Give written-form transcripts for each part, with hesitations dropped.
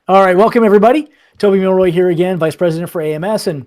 All right, welcome everybody. Toby Milroy here again, Vice President for AMS. And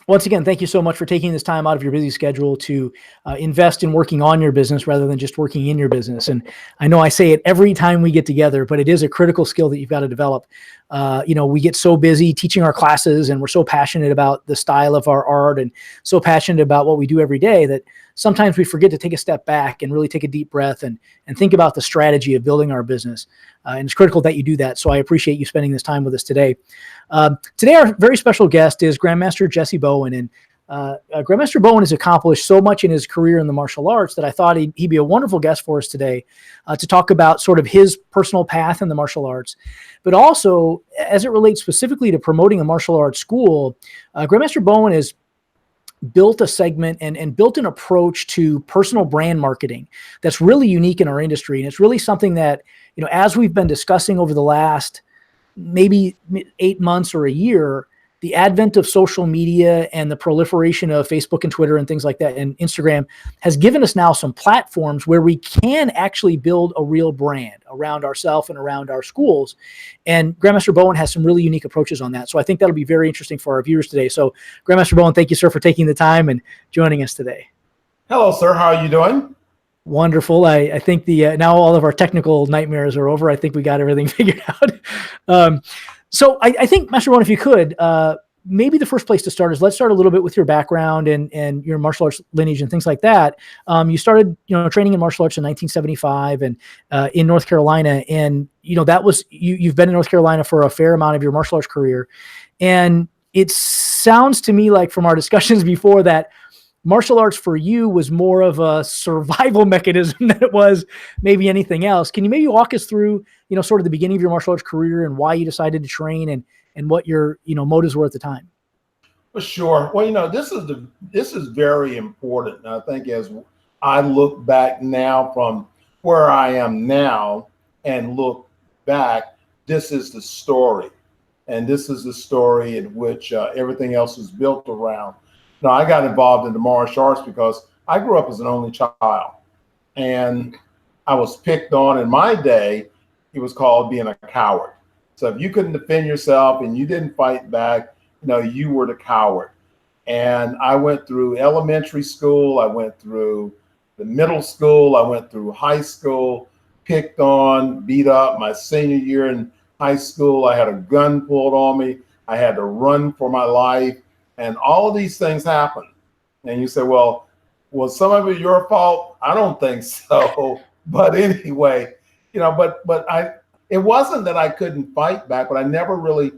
once again, thank you so much for taking this time out of your busy schedule to invest in working on your business rather than just working in your business. And I know I say it every time we get together, but it is a critical skill that you've got to develop. We get so busy teaching our classes and we're so passionate about the style of our art and so passionate about what we do every day that sometimes we forget to take a step back and really take a deep breath and think about the strategy of building our business. And it's critical that you do that. So I appreciate you spending this time with us today. Today, our very special guest is Grandmaster Jessie Bowen. And Grandmaster Bowen has accomplished so much in his career in the martial arts that I thought he'd be a wonderful guest for us today to talk about sort of his personal path in the martial arts, but also as it relates specifically to promoting a martial arts school. Grandmaster Bowen has built a segment and built an approach to personal brand marketing that's really unique in our industry. And it's really something that, as we've been discussing over the last maybe 8 months or a year, the advent of social media and the proliferation of Facebook and Twitter and things like that and Instagram has given us now some platforms where we can actually build a real brand around ourselves and around our schools. And Grandmaster Bowen has some really unique approaches on that. So I think that'll be very interesting for our viewers today. So Grandmaster Bowen, thank you, sir, for taking the time and joining us today. Hello, sir. How are you doing? Wonderful. I think now all of our technical nightmares are over. I think we got everything figured out. So I think, Master Bowen, if you could, maybe the first place to start is let's start a little bit with your background and your martial arts lineage and things like that. You started, training in martial arts in 1975 and in North Carolina, and that was you've been in North Carolina for a fair amount of your martial arts career, and it sounds to me like from our discussions before that martial arts for you was more of a survival mechanism than it was maybe anything else. Can you maybe walk us through, sort of the beginning of your martial arts career and why you decided to train and what your, motives were at the time? Well, sure. Well, this is very important. I think as I look back now from where I am now and look back, this is the story. And this is the story in which everything else is built around. Now, I got involved in the martial arts because I grew up as an only child, and I was picked on. In my day, it was called being a coward. So if you couldn't defend yourself and you didn't fight back, you were the coward. And I went through elementary school, I went through the middle school, I went through high school, picked on, beat up. My senior year in high school, I had a gun pulled on me. I had to run for my life. And all of these things happen. And you say, well, was some of it your fault? I don't think so. But anyway, it wasn't that I couldn't fight back, but I never really,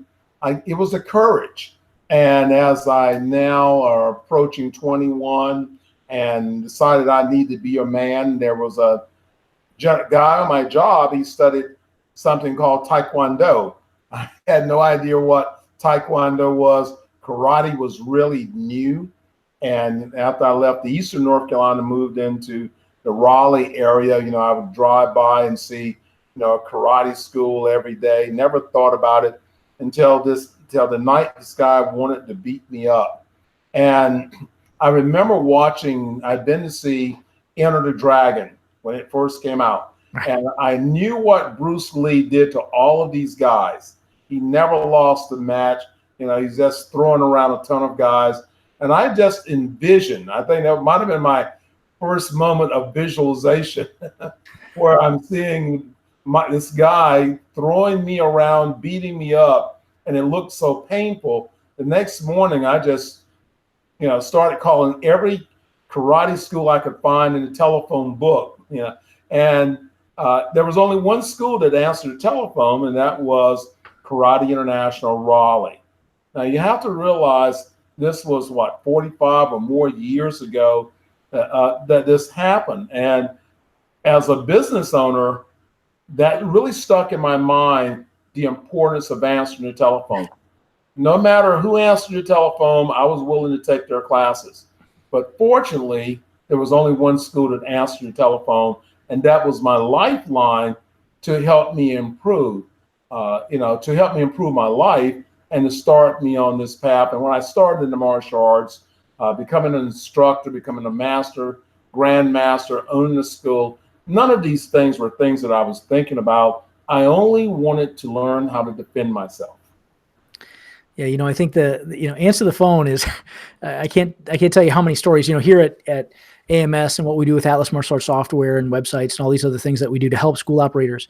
it was a courage. And as I now are approaching 21 and decided I need to be a man, there was a guy on my job, he studied something called Taekwondo. I had no idea what Taekwondo was. Karate was really new. And after I left the Eastern North Carolina, moved into the Raleigh area, I would drive by and see, a karate school every day. Never thought about it until the night this guy wanted to beat me up. And I remember I'd been to see Enter the Dragon when it first came out. And I knew what Bruce Lee did to all of these guys. He never lost a match. He's just throwing around a ton of guys. And I just envisioned, I think that might have been my first moment of visualization where I'm seeing this guy throwing me around, beating me up, and it looked so painful. The next morning, I just, started calling every karate school I could find in the telephone book, and there was only one school that answered the telephone, and that was Karate International Raleigh. Now, you have to realize this was, 45 or more years ago that this happened. And as a business owner, that really stuck in my mind the importance of answering the telephone. No matter who answered your telephone, I was willing to take their classes. But fortunately, there was only one school that answered the telephone, and that was my lifeline to help me improve, to help me improve my life and to start me on this path. And when I started in the martial arts, becoming an instructor, becoming a master, grandmaster, owning a school, none of these things were things that I was thinking about I only wanted to learn how to defend myself. Yeah, I think answer the phone is I can't tell you how many stories, here at AMS and what we do with Atlas Martial Arts software and websites and all these other things that we do to help school operators.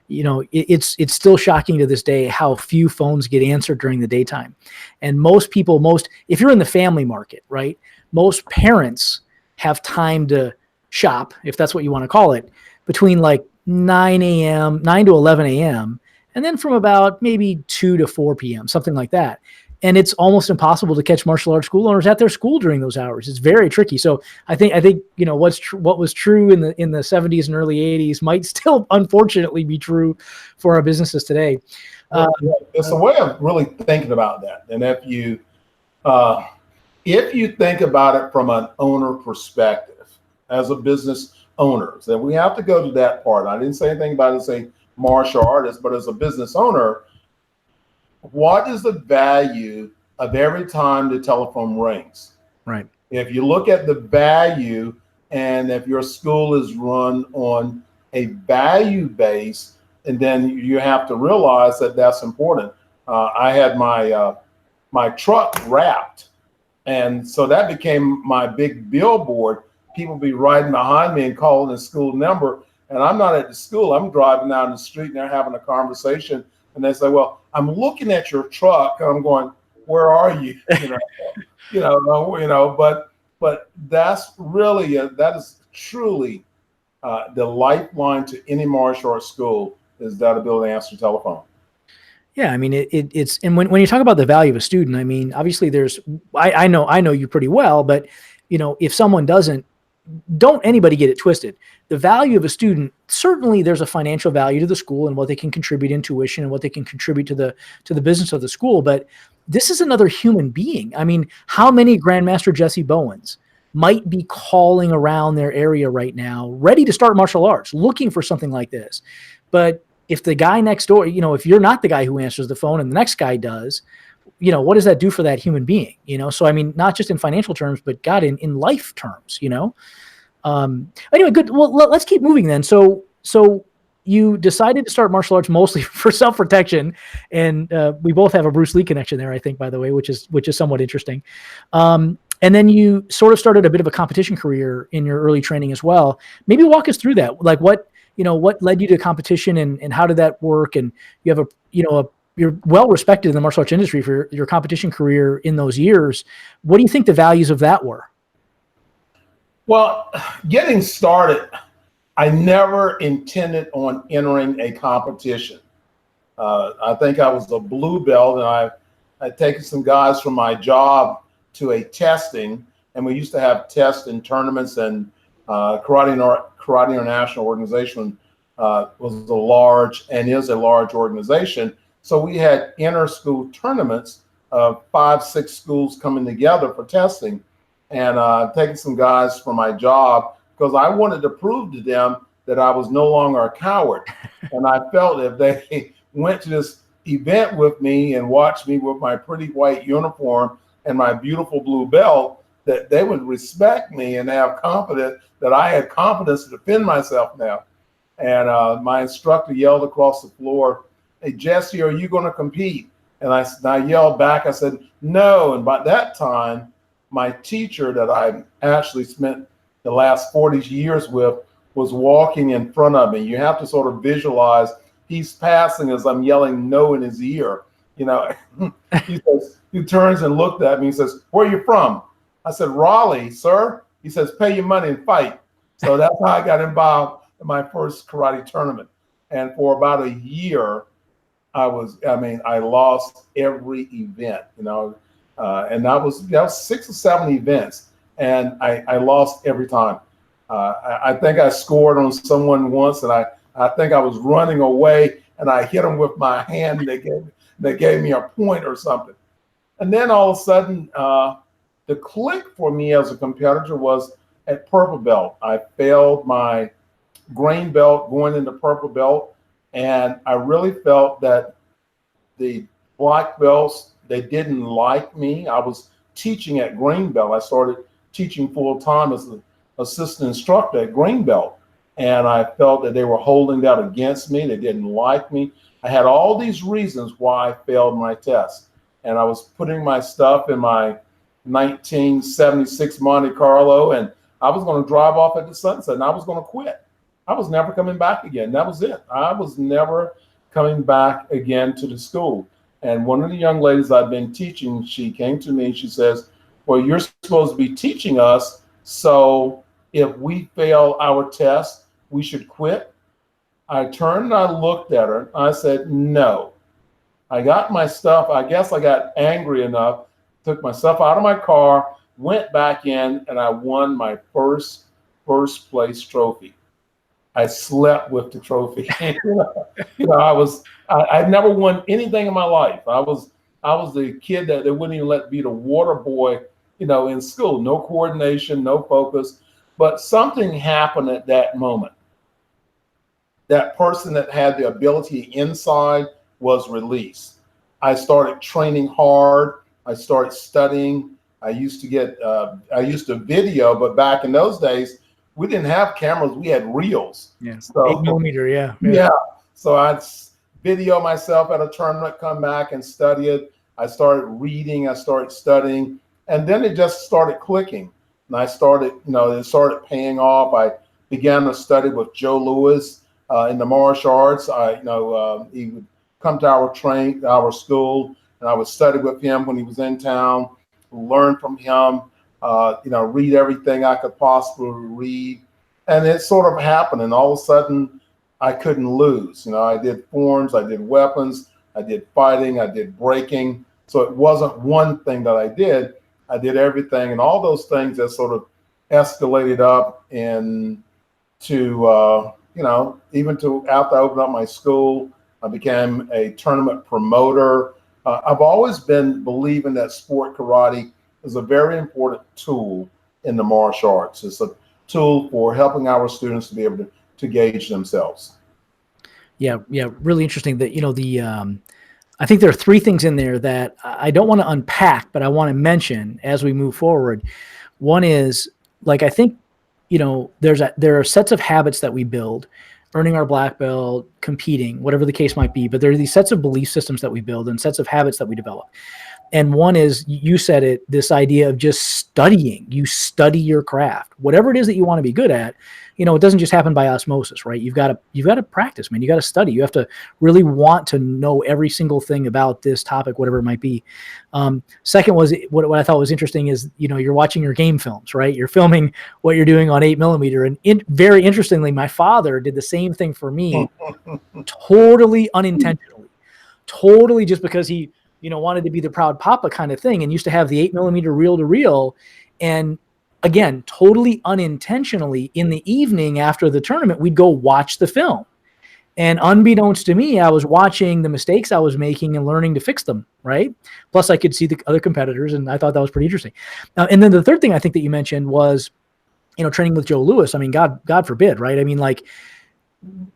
It's still shocking to this day how few phones get answered during the daytime. And if you're in the family market, right, most parents have time to shop, if that's what you want to call it, between like 9 to 11 a.m. and then from about maybe 2 to 4 p.m., something like that. And it's almost impossible to catch martial arts school owners at their school during those hours. It's very tricky. So I think what was true in the 70s and early 80s might still unfortunately be true for our businesses today. It's a way of really thinking about that. And if you think about it from an owner perspective, as a business owner, then we have to go to that part. I didn't say anything about it, say martial artist, but as a business owner, what is the value of every time the telephone rings? Right. If you look at the value, and if your school is run on a value base, and then you have to realize that that's important. I had my truck wrapped, and so that became my big billboard. People be riding behind me and calling the school number, and I'm not at the school. I'm driving down the street, and they're having a conversation, and they say, "Well, I'm looking at your truck," and I'm going, "Where are you?" But that's really that is truly the lifeline to any martial arts school, is that ability to answer the telephone. Yeah, I mean it's and when you talk about the value of a student, I mean obviously I know you pretty well, but if someone don't anybody get it twisted. The value of a student, certainly there's a financial value to the school and what they can contribute in tuition and what they can contribute to the business of the school. But this is another human being. I mean, how many Grandmaster Jessie Bowens might be calling around their area right now, ready to start martial arts, looking for something like this? But if the guy next door, if you're not the guy who answers the phone and the next guy does, what does that do for that human being? So I mean, not just in financial terms, but God, in life terms, anyway, good. Well, let's keep moving then. So you decided to start martial arts mostly for self-protection, and we both have a Bruce Lee connection there, I think, by the way, which is somewhat interesting. And then you sort of started a bit of a competition career in your early training as well. Maybe walk us through that. Like what led you to competition, and how did that work? And you have you're well respected in the martial arts industry for your competition career in those years. What do you think the values of that were? Well, getting started, I never intended on entering a competition. I think I was a blue belt, and I'd taken some guys from my job to a testing, and we used to have tests and tournaments, and Karate International organization was a large and is a large organization. So we had inter-school tournaments of 5-6 schools coming together for testing, and taking some guys from my job because I wanted to prove to them that I was no longer a coward. And I felt if they went to this event with me and watched me with my pretty white uniform and my beautiful blue belt, that they would respect me and have confidence that I had confidence to defend myself now. And my instructor yelled across the floor, "Hey, Jesse, are you going to compete?" And I yelled back, I said, "No." And by that time, my teacher that I actually spent the last 40 years with was walking in front of me. You have to sort of visualize he's passing as I'm yelling no in his ear. He turns and looked at me. He says, "Where are you from?" I said, "Raleigh, sir." He says, "Pay your money and fight." So that's how I got involved in my first karate tournament. And for about a year, I lost every event, and that was 6 or 7 events, and I lost every time. I think I scored on someone once, and I think I was running away, and I hit them with my hand, and they gave me a point or something. And then all of a sudden, the click for me as a competitor was at purple belt. I failed my green belt going into purple belt, and I really felt that the black belts, they didn't like me. I was teaching at green belt. I started teaching full time as an assistant instructor at green belt. and I felt that they were holding that against me. They didn't like me. I had all these reasons why I failed my test. And I was putting my stuff in my 1976 Monte Carlo, and I was going to drive off at the sunset, and I was going to quit. I was never coming back again. That was it. I was never coming back again to the school. And one of the young ladies I've been teaching, she came to me and she says, well, you're supposed to be teaching us, so if we fail our test, we should quit. I turned and I looked at her. I said, no. I got my stuff. I guess I got angry enough, took my stuff out of my car, went back in, and I won my first place trophy. I slept with the trophy. I'd never won anything in my life. I was the kid that they wouldn't even let be the water boy, in school. No coordination, no focus. But something happened at that moment. That person that had the ability inside was released. I started training hard. I started studying. I used to video, but back in those days, we didn't have cameras. We had reels. Yeah. So, 8mm, yeah. Yeah. So I'd video myself at a tournament, come back and study it. I started reading. I started studying. And then it just started clicking. And I started, it started paying off. I began to study with Joe Louis in the martial arts. He would come to our school, and I would study with him when he was in town, learn from him, read everything I could possibly read. And it sort of happened. And all of a sudden, I couldn't lose. I did forms, I did weapons, I did fighting, I did breaking. So it wasn't one thing that I did everything. And all those things that sort of escalated up into, even to after I opened up my school, I became a tournament promoter. I've always been believing that sport karate is a very important tool in the martial arts. It's a tool for helping our students to be able to gauge themselves. Yeah, really interesting. That I think there are three things in there that I don't want to unpack, but I want to mention as we move forward. One is, I think, there are sets of habits that we build, earning our black belt, competing, whatever the case might be. But there are these sets of belief systems that we build and sets of habits that we develop. And one is, you said it, this idea of just studying. You study your craft, whatever it is that you want to be good at. It doesn't just happen by osmosis, right? You've got to practice, man. You got to study. You have to really want to know every single thing about this topic, whatever it might be. Second was what I thought was interesting is, you're watching your game films, right? You're filming what you're doing on 8mm. And very interestingly, my father did the same thing for me, totally unintentionally, totally just because he, wanted to be the proud papa kind of thing, and used to have the 8mm reel to reel. And again, totally unintentionally, in the evening after the tournament, we'd go watch the film. And unbeknownst to me, I was watching the mistakes I was making and learning to fix them, right? Plus, I could see the other competitors, and I thought that was pretty interesting. And then the third thing I think that you mentioned was, training with Joe Louis. I mean, God forbid, right? I mean,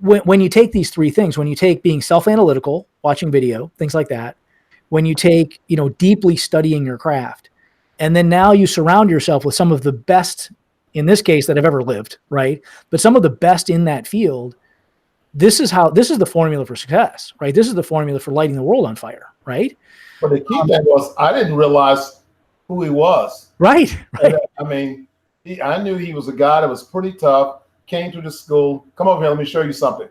when you take these three things, when you take being self-analytical, watching video, things like that, when you take, deeply studying your craft, and then now you surround yourself with some of the best, in this case, that have ever lived, right? But some of the best in that field, this is the formula for success, right? This is the formula for lighting the world on fire, right? But the key thing was, I didn't realize who he was. Right. I mean, I knew he was a guy that was pretty tough, came to the school, come over here, let me show you something.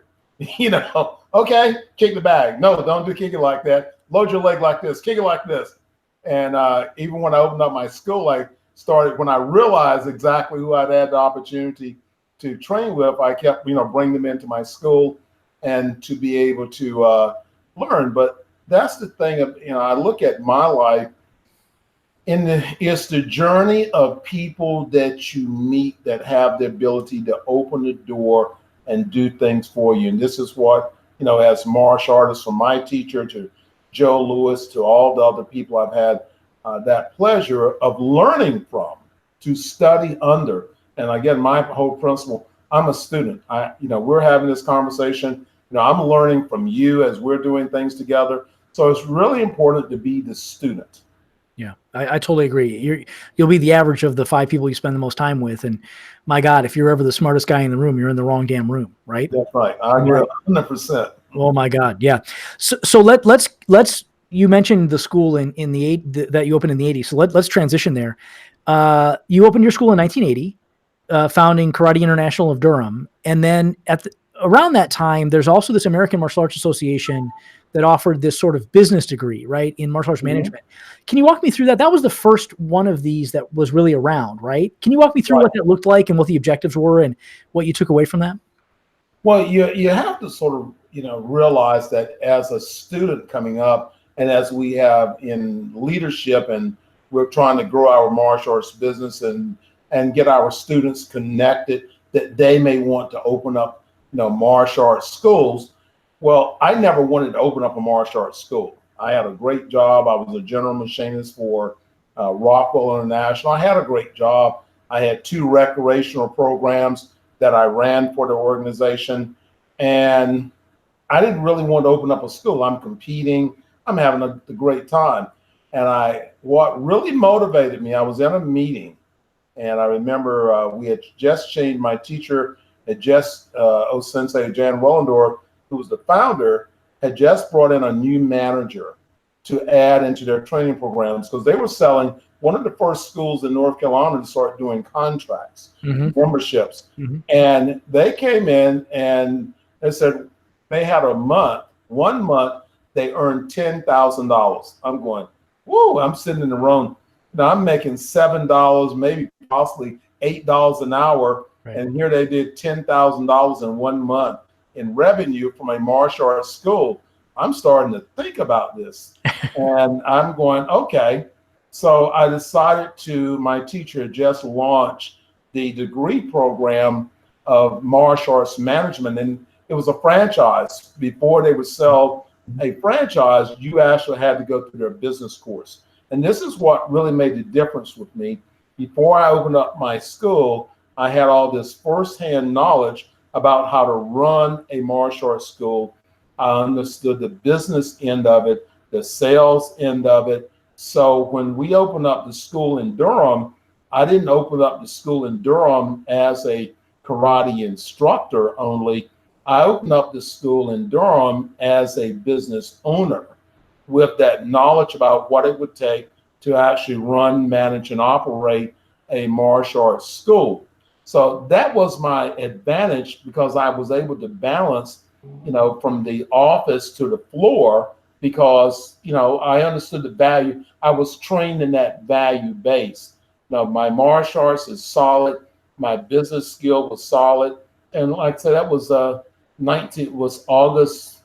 Okay, kick the bag. No, don't kick it like that. Load your leg like this, kick it like this. And even when I opened up my school, when I realized exactly who I'd had the opportunity to train with, I kept, bring them into my school and to be able to learn. But that's the thing of, I look at my life, it's the journey of people that you meet that have the ability to open the door and do things for you. And this is what, as martial artists, from my teacher to Joe Louis to all the other people I've had that pleasure of learning from, to study under. And again, my whole principle, I'm a student. We're having this conversation. I'm learning from you as we're doing things together. So it's really important to be the student. Yeah, I totally agree. You'll be the average of the 5 people you spend the most time with. And my God, if you're ever the smartest guy in the room, you're in the wrong damn room, right? That's right. I agree 100%. Oh my God, yeah. So let's you mentioned the school in the that you opened in the 80s. So let's transition there. You opened your school in 1980, founding Karate International of Durham, and then around that time, there's also this American Martial Arts Association that offered this sort of business degree, right, in martial arts management. Can you walk me through that? That was the first one of these that was really around, right? Can you walk me through what that looked like and what the objectives were and what you took away from that? Well, you have to sort of, realize that as a student coming up and as we have in leadership and we're trying to grow our martial arts business and get our students connected, that they may want to open up, martial arts schools. Well, I never wanted to open up a martial arts school. I had a great job. I was a general machinist for Rockwell International. I had a great job. I had 2 recreational programs that I ran for the organization. And I didn't really want to open up a school. I'm competing. I'm having a great time. And what really motivated me, I was in a meeting and I remember we had just changed, my teacher had just, Sensei Jan Wollendorf, who was the founder, had just brought in a new manager to add into their training programs because they were selling, one of the first schools in North Carolina to start doing contracts, memberships. And they came in and they said they had 1 month, they earned $10,000. I'm going, whoa, I'm sitting in the room. Now I'm making $7, maybe possibly $8 an hour. Right. And here they did $10,000 in 1 month in revenue from a martial arts school. I'm starting to think about this. And I'm going, okay. So I decided my teacher had just launched the degree program of martial arts management. And it was a franchise. Before they would sell a franchise, you actually had to go through their business course. And this is what really made the difference with me. Before I opened up my school, I had all this firsthand knowledge about how to run a martial arts school. I understood the business end of it, the sales end of it. So when we opened up the school in Durham, I didn't open up the school in Durham as a karate instructor only. I opened up the school in Durham as a business owner with that knowledge about what it would take to actually run, manage, and operate a martial arts school. So that was my advantage because I was able to balance, from the office to the floor because, I understood the value. I was trained in that value base. My martial arts is solid. My business skill was solid. And like I said, that was August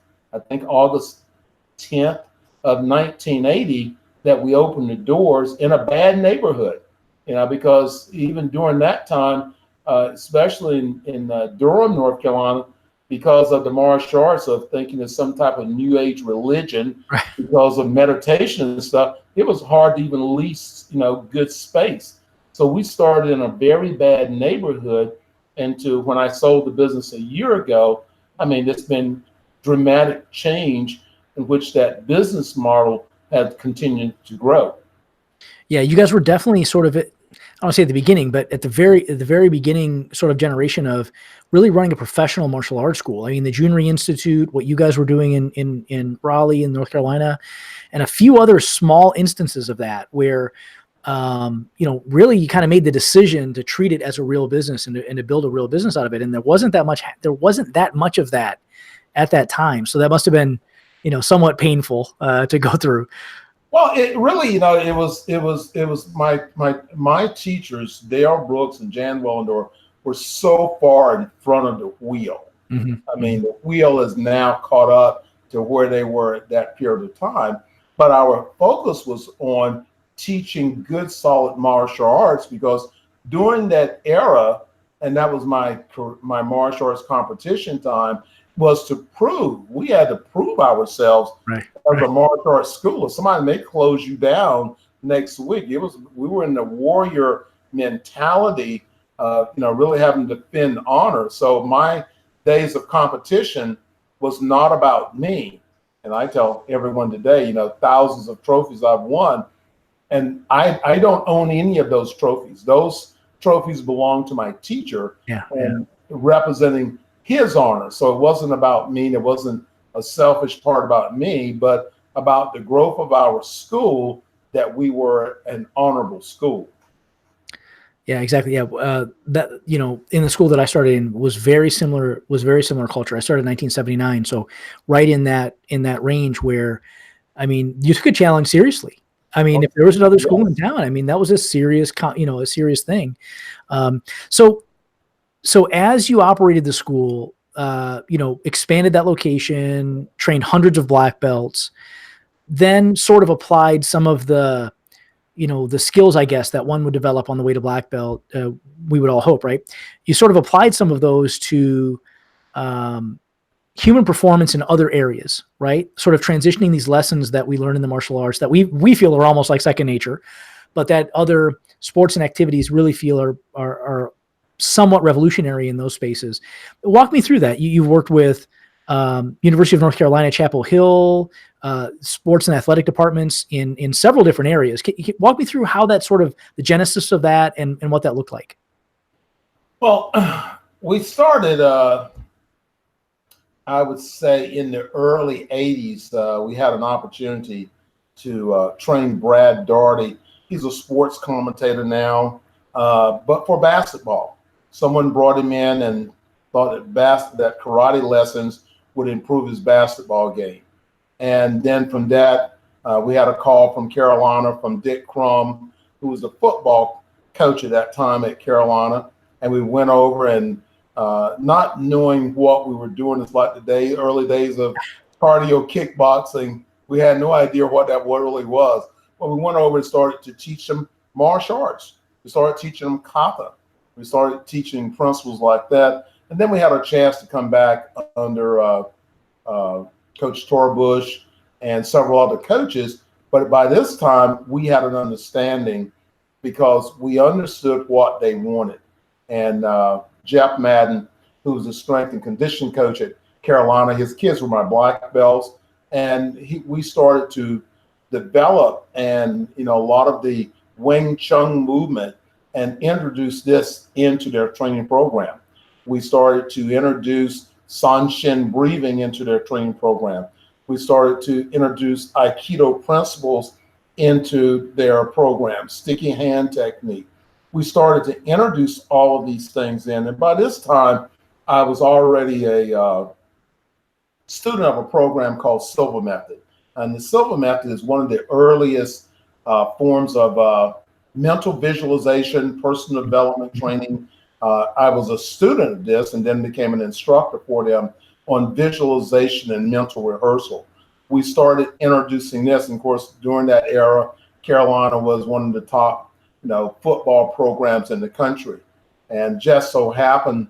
10th of 1980 that we opened the doors in a bad neighborhood, because even during that time, especially in Durham, North Carolina, because of the martial arts of thinking of some type of new age religion, because of meditation and stuff, it was hard to even lease, good space. So we started in a very bad neighborhood. And when I sold the business a year ago, it's been dramatic change in which that business model has continued to grow. Yeah, you guys were definitely sort of, I don't want to say at the beginning, but at the very beginning sort of generation of really running a professional martial arts school. The Junri Institute, what you guys were doing in Raleigh in North Carolina, and a few other small instances of that where, really you kind of made the decision to treat it as a real business and to build a real business out of it. And there wasn't that much of that at that time. So that must have been, somewhat painful to go through. Well, it really, it was my teachers, Dale Brooks and Jan Wollendorf, were so far in front of the wheel. The wheel is now caught up to where they were at that period of time. But our focus was on teaching good, solid martial arts because during that era, and that was my martial arts competition time, was to prove, we had to prove ourselves as a martial arts school. If somebody may close you down next week, we were in the warrior mentality, really having to defend honor. So my days of competition was not about me. And I tell everyone today, thousands of trophies I've won. And I don't own any of those trophies. Those trophies belong to my teacher, and representing his honor. So it wasn't about me. It wasn't a selfish part about me, but about the growth of our school, that we were an honorable school. Yeah, exactly. Yeah, that, you know, in the school that I started in was very similar. Culture. I started in 1979, so right in that range where, I mean, you took a challenge seriously. I mean, if there was another school in town, I mean, that was a serious, a serious thing. So as you operated the school, expanded that location, trained hundreds of black belts, then sort of applied some of the, the skills, I guess, that one would develop on the way to black belt. We would all hope, right? You sort of applied some of those to human performance in other areas, right? Sort of transitioning these lessons that we learn in the martial arts that we feel are almost like second nature, but that other sports and activities really feel are somewhat revolutionary in those spaces. Walk me through that. You've worked with University of North Carolina, Chapel Hill, sports and athletic departments in several different areas. Can you walk me through how that sort of the genesis of that and what that looked like? Well, we started, I would say, in the early 80s. We had an opportunity to train Brad Daugherty. He's a sports commentator now, but for basketball. Someone brought him in and thought that karate lessons would improve his basketball game. And then from that, we had a call from Carolina, from Dick Crum, who was the football coach at that time at Carolina. And we went over, and not knowing what we were doing, it's like the early days of cardio kickboxing. We had no idea what that really was. But we went over and started to teach them martial arts. We started teaching them kata. We started teaching principles like that. And then we had a chance to come back under Coach Torbush and several other coaches. But by this time, we had an understanding, because we understood what they wanted. And Jeff Madden, who was a strength and conditioning coach at Carolina, his kids were my black belts. And we started to develop and, a lot of the Wing Chun movement, and introduce this into their training program. We started to introduce Sanshin breathing into their training program. We started to introduce Aikido principles into their program, sticky hand technique. We started to introduce all of these things in. And by this time, I was already a student of a program called Silva Method. And the Silva Method is one of the earliest forms of mental visualization, personal development training. I was a student of this and then became an instructor for them on visualization and mental rehearsal. We started introducing this, and of course, during that era, Carolina was one of the top, football programs in the country. And just so happened,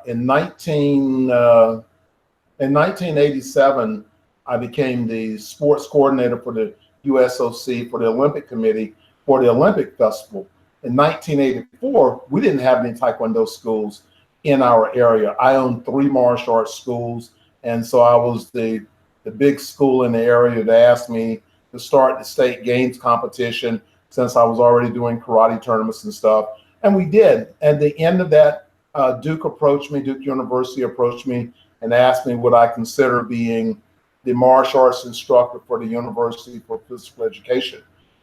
in 1987, I became the sports coordinator for the USOC, for the Olympic Committee, for the Olympic Festival. In 1984, we didn't have any Taekwondo schools in our area. I owned 3 martial arts schools, and so I was the big school in the area that asked me to start the state games competition, since I was already doing karate tournaments and stuff. And we did. At the end of that, Duke University approached me and asked me would I consider being the martial arts instructor for the University for Physical Education.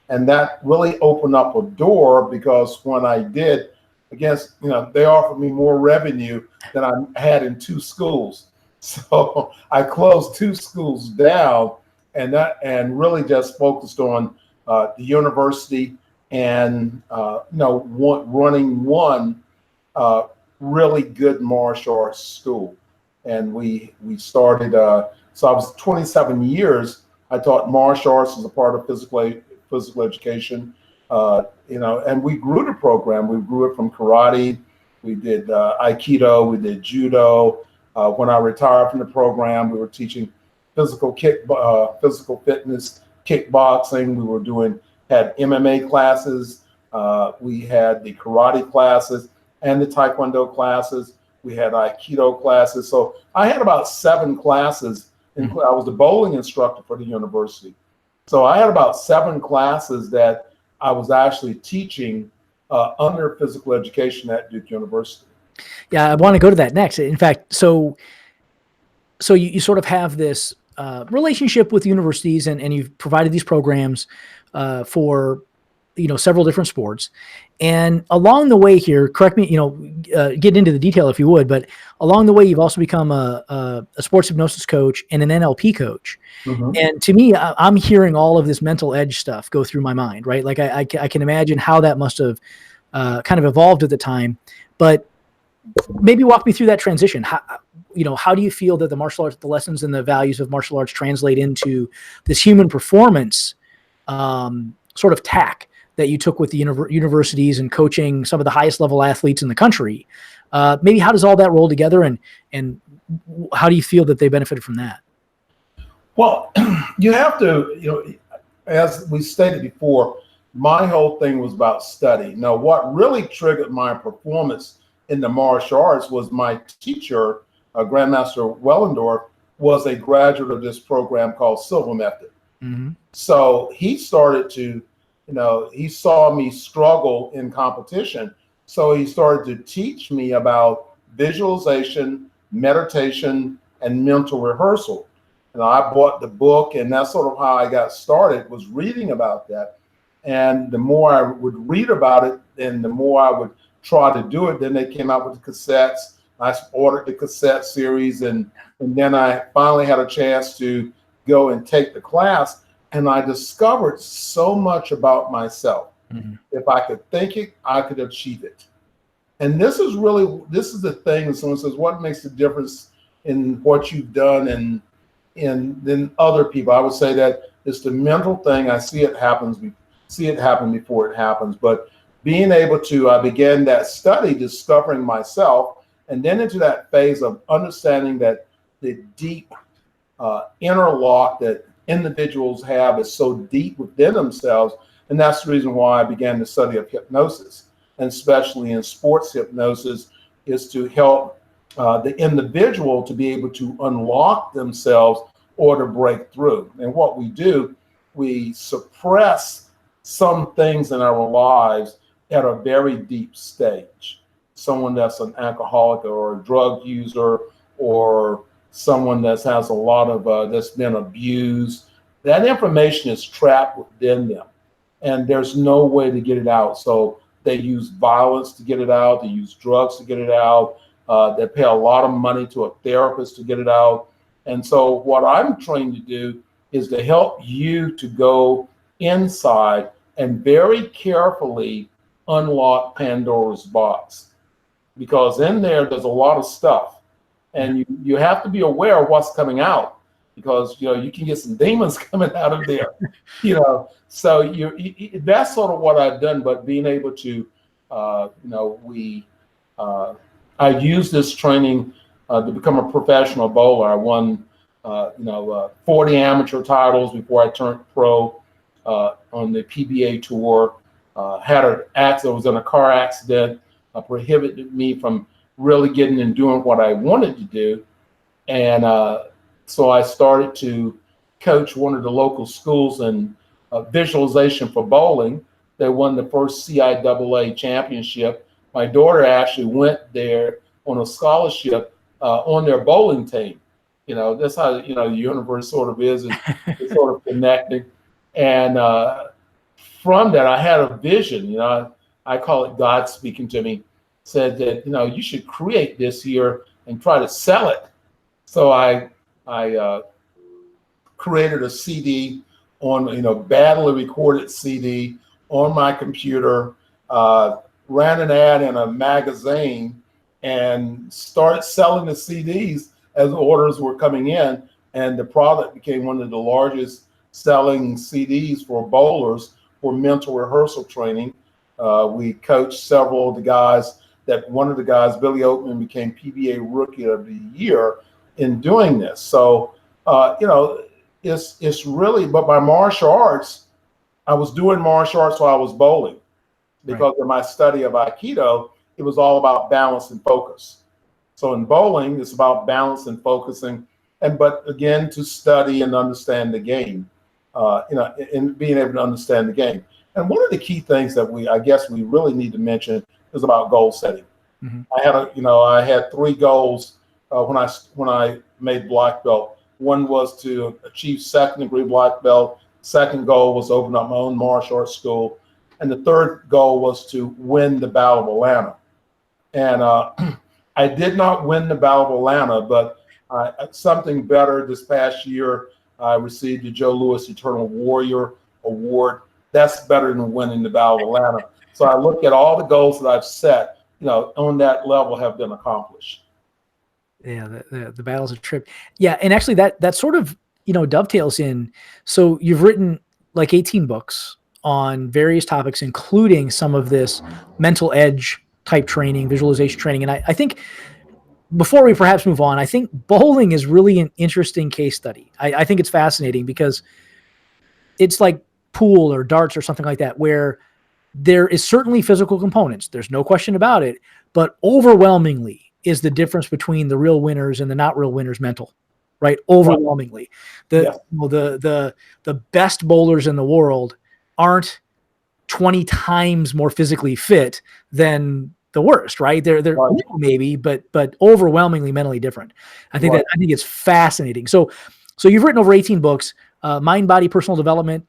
And that really opened up a door, because when I did, they offered me more revenue than I had in 2 schools. So I closed 2 schools down, and really just focused on the university and running one really good martial arts school. And we started. So I was 27 years. I taught martial arts as a part of physical education, and we grew the program. We grew it from karate. We did Aikido. We did judo. When I retired from the program, we were teaching physical fitness, kickboxing. We had MMA classes. We had the karate classes and the Taekwondo classes. We had Aikido classes. So I had about 7 classes. I was the bowling instructor for the university. So I had about 7 classes that I was actually teaching under physical education at Duke University. Yeah, I want to go to that next. In fact, so you sort of have this relationship with universities, and you've provided these programs for several different sports. And along the way here, correct me, get into the detail if you would, but along the way, you've also become a sports hypnosis coach and an NLP coach. Mm-hmm. And to me, I'm hearing all of this mental edge stuff go through my mind, right? Like I can imagine how that must have kind of evolved at the time, but maybe walk me through that transition. How do you feel that the martial arts, the lessons and the values of martial arts translate into this human performance sort of tack that you took with the universities and coaching some of the highest level athletes in the country? Maybe how does all that roll together, and how do you feel that they benefited from that? Well, you have to, as we stated before, my whole thing was about study. Now, what really triggered my performance in the martial arts was my teacher, Grandmaster Wellendorf, was a graduate of this program called Silver Method. Mm-hmm. So he started to, he saw me struggle in competition. So he started to teach me about visualization, meditation, and mental rehearsal. I bought the book, and that's sort of how I got started, was reading about that. And the more I would read about it, and the more I would try to do it, then they came out with the cassettes. I ordered the cassette series, and then I finally had a chance to go and take the class, and I discovered so much about myself. Mm-hmm. If I could think it, I could achieve it. And this is the thing when someone says, what makes the difference in what you've done and then other people? I would say that it's the mental thing. I see it happen before it happens. But being able to, I began that study discovering myself, and then into that phase of understanding that the deep interlock that individuals have is so deep within themselves. And that's the reason why I began the study of hypnosis, and especially in sports hypnosis, is to help the individual to be able to unlock themselves or to break through. And what we do, we suppress some things in our lives at a very deep stage. Someone that's an alcoholic or a drug user, or someone that has a lot of that's been abused, that information is trapped within them, and there's no way to get it out. So they use violence to get it out. They use drugs to get it out. They pay a lot of money to a therapist to get it out. And so what I'm trying to do is to help you to go inside and very carefully unlock Pandora's box, because in there's a lot of stuff, and you have to be aware of what's coming out, because you can get some demons coming out of there. So that's sort of what I've done. But being able to I used this training to become a professional bowler. I won 40 amateur titles before I turned pro on the PBA tour. Had an accident. I was in a car accident, prohibited me from really getting and doing what I wanted to do. And so I started to coach one of the local schools in visualization for bowling. They won the first CIAA championship. My daughter actually went there on a scholarship on their bowling team. That's how the universe sort of is. It's sort of connecting. And from that, I had a vision. I call it God speaking to me. Said that you should create this here and try to sell it. So I created a CD on badly recorded CD on my computer, ran an ad in a magazine, and started selling the CDs as orders were coming in. And the product became one of the largest selling CDs for bowlers for mental rehearsal training. We coached several of the guys. One of the guys, Billy Oatman, became PBA Rookie of the Year in doing this. So, it's really, but my martial arts, I was doing martial arts while I was bowling, because of my study of Aikido. It was all about balance and focus. So in bowling, it's about balance and focusing, but again, to study and understand the game, and being able to understand the game. And one of the key things that I guess we really need to mention is about goal setting. Mm-hmm. I had 3 goals when I made black belt. One was to achieve 2nd degree black belt. Second goal was to open up my own martial arts school. And the third goal was to win the Battle of Atlanta. And I did not win the Battle of Atlanta, but something better this past year, I received the Joe Louis Eternal Warrior Award. That's better than winning the Battle of Atlanta. So I look at all the goals that I've set, on that level have been accomplished. Yeah, the battle's a trip. Yeah, and actually that sort of dovetails in. So you've written like 18 books on various topics, including some of this mental edge type training, visualization training, and I think before we perhaps move on, I think bowling is really an interesting case study. I think it's fascinating because it's like pool or darts or something like that, where there is certainly physical components. There's no question about it, but overwhelmingly is the difference between the real winners and the not real winners mental, right? Overwhelmingly. The best bowlers in the world aren't 20 times more physically fit than the worst, right? They're Right. maybe, but overwhelmingly mentally different. I think it's fascinating. So you've written over 18 books, mind, body, personal development,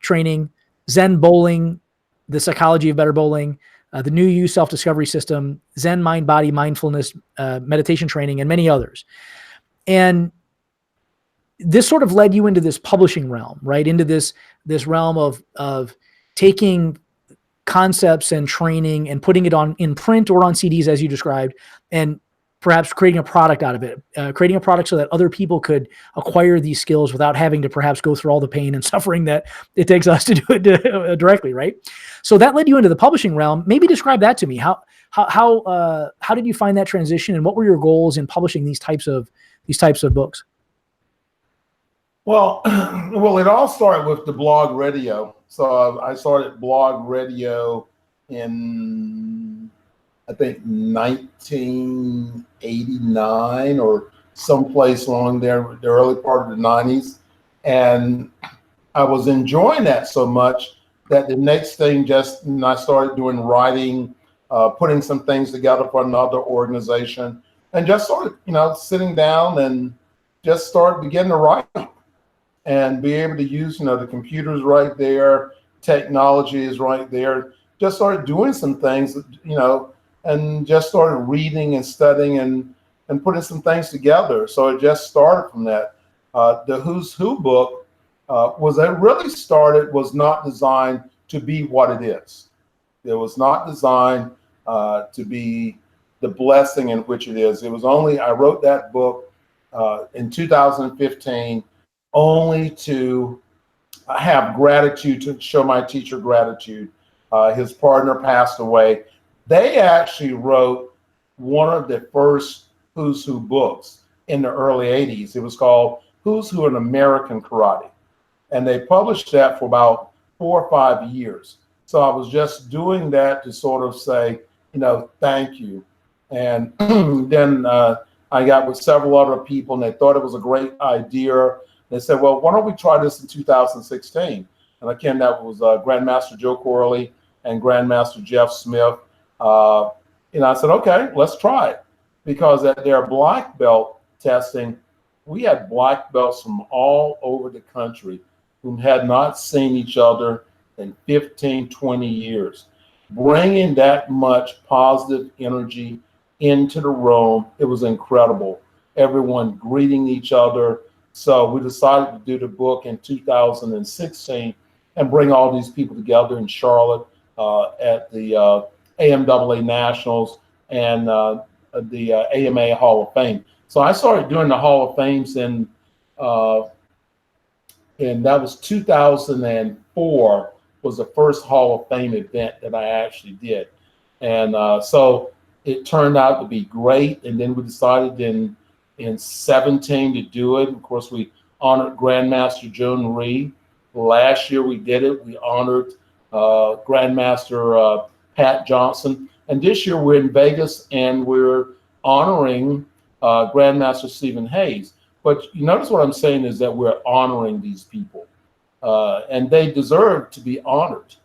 training, Zen bowling, the psychology of better bowling, the new you self-discovery system, Zen mind, body, mindfulness, meditation training, and many others. And this sort of led you into this publishing realm, right? Into this realm of taking concepts and training and putting it in print or on CDs, as you described, and perhaps creating a product out of it, creating a product so that other people could acquire these skills without having to perhaps go through all the pain and suffering that it takes us to do it directly, right? So that led you into the publishing realm. Maybe describe that to me. How did you find that transition, and what were your goals in publishing these types of books? Well, it all started with the blog radio. So I started blog radio in, I think, 1989 or someplace along there, the early part of the 90s. And I was enjoying that so much that the next thing I started doing writing, putting some things together for another organization, and just sort of, sitting down and just beginning to write and be able to use, the computers right there, technology is right there. Just started doing some things, and just started reading and studying and putting some things together. So it just started from that. The Who's Who book was not designed to be what it is. It was not designed to be the blessing in which it is. I wrote that book in 2015 only to have gratitude, to show my teacher gratitude. His partner passed away. They actually wrote one of the first Who's Who books in the early 80s. It was called Who's Who in American Karate. And they published that for about 4 or 5 years. So I was just doing that to sort of say, thank you. And then I got with several other people, and they thought it was a great idea. They said, well, why don't we try this in 2016? And again, that was Grandmaster Joe Corley and Grandmaster Jeff Smith. I said, okay, let's try it. Because at their black belt testing, we had black belts from all over the country who had not seen each other in 15, 20 years. Bringing that much positive energy into the room, it was incredible. Everyone greeting each other. So we decided to do the book in 2016 and bring all these people together in Charlotte at the AMAA Nationals and the AMA Hall of Fame. So I started doing the Hall of Fames and that was 2004 was the first Hall of Fame event that I actually did. And so it turned out to be great. And then we decided in 17 to do it. Of course, we honored Grandmaster Joan Reed. Last year we did it. We honored Grandmaster Pat Johnson. And this year we're in Vegas and we're honoring Grandmaster Stephen Hayes. But you notice what I'm saying is that we're honoring these people and they deserve to be honored.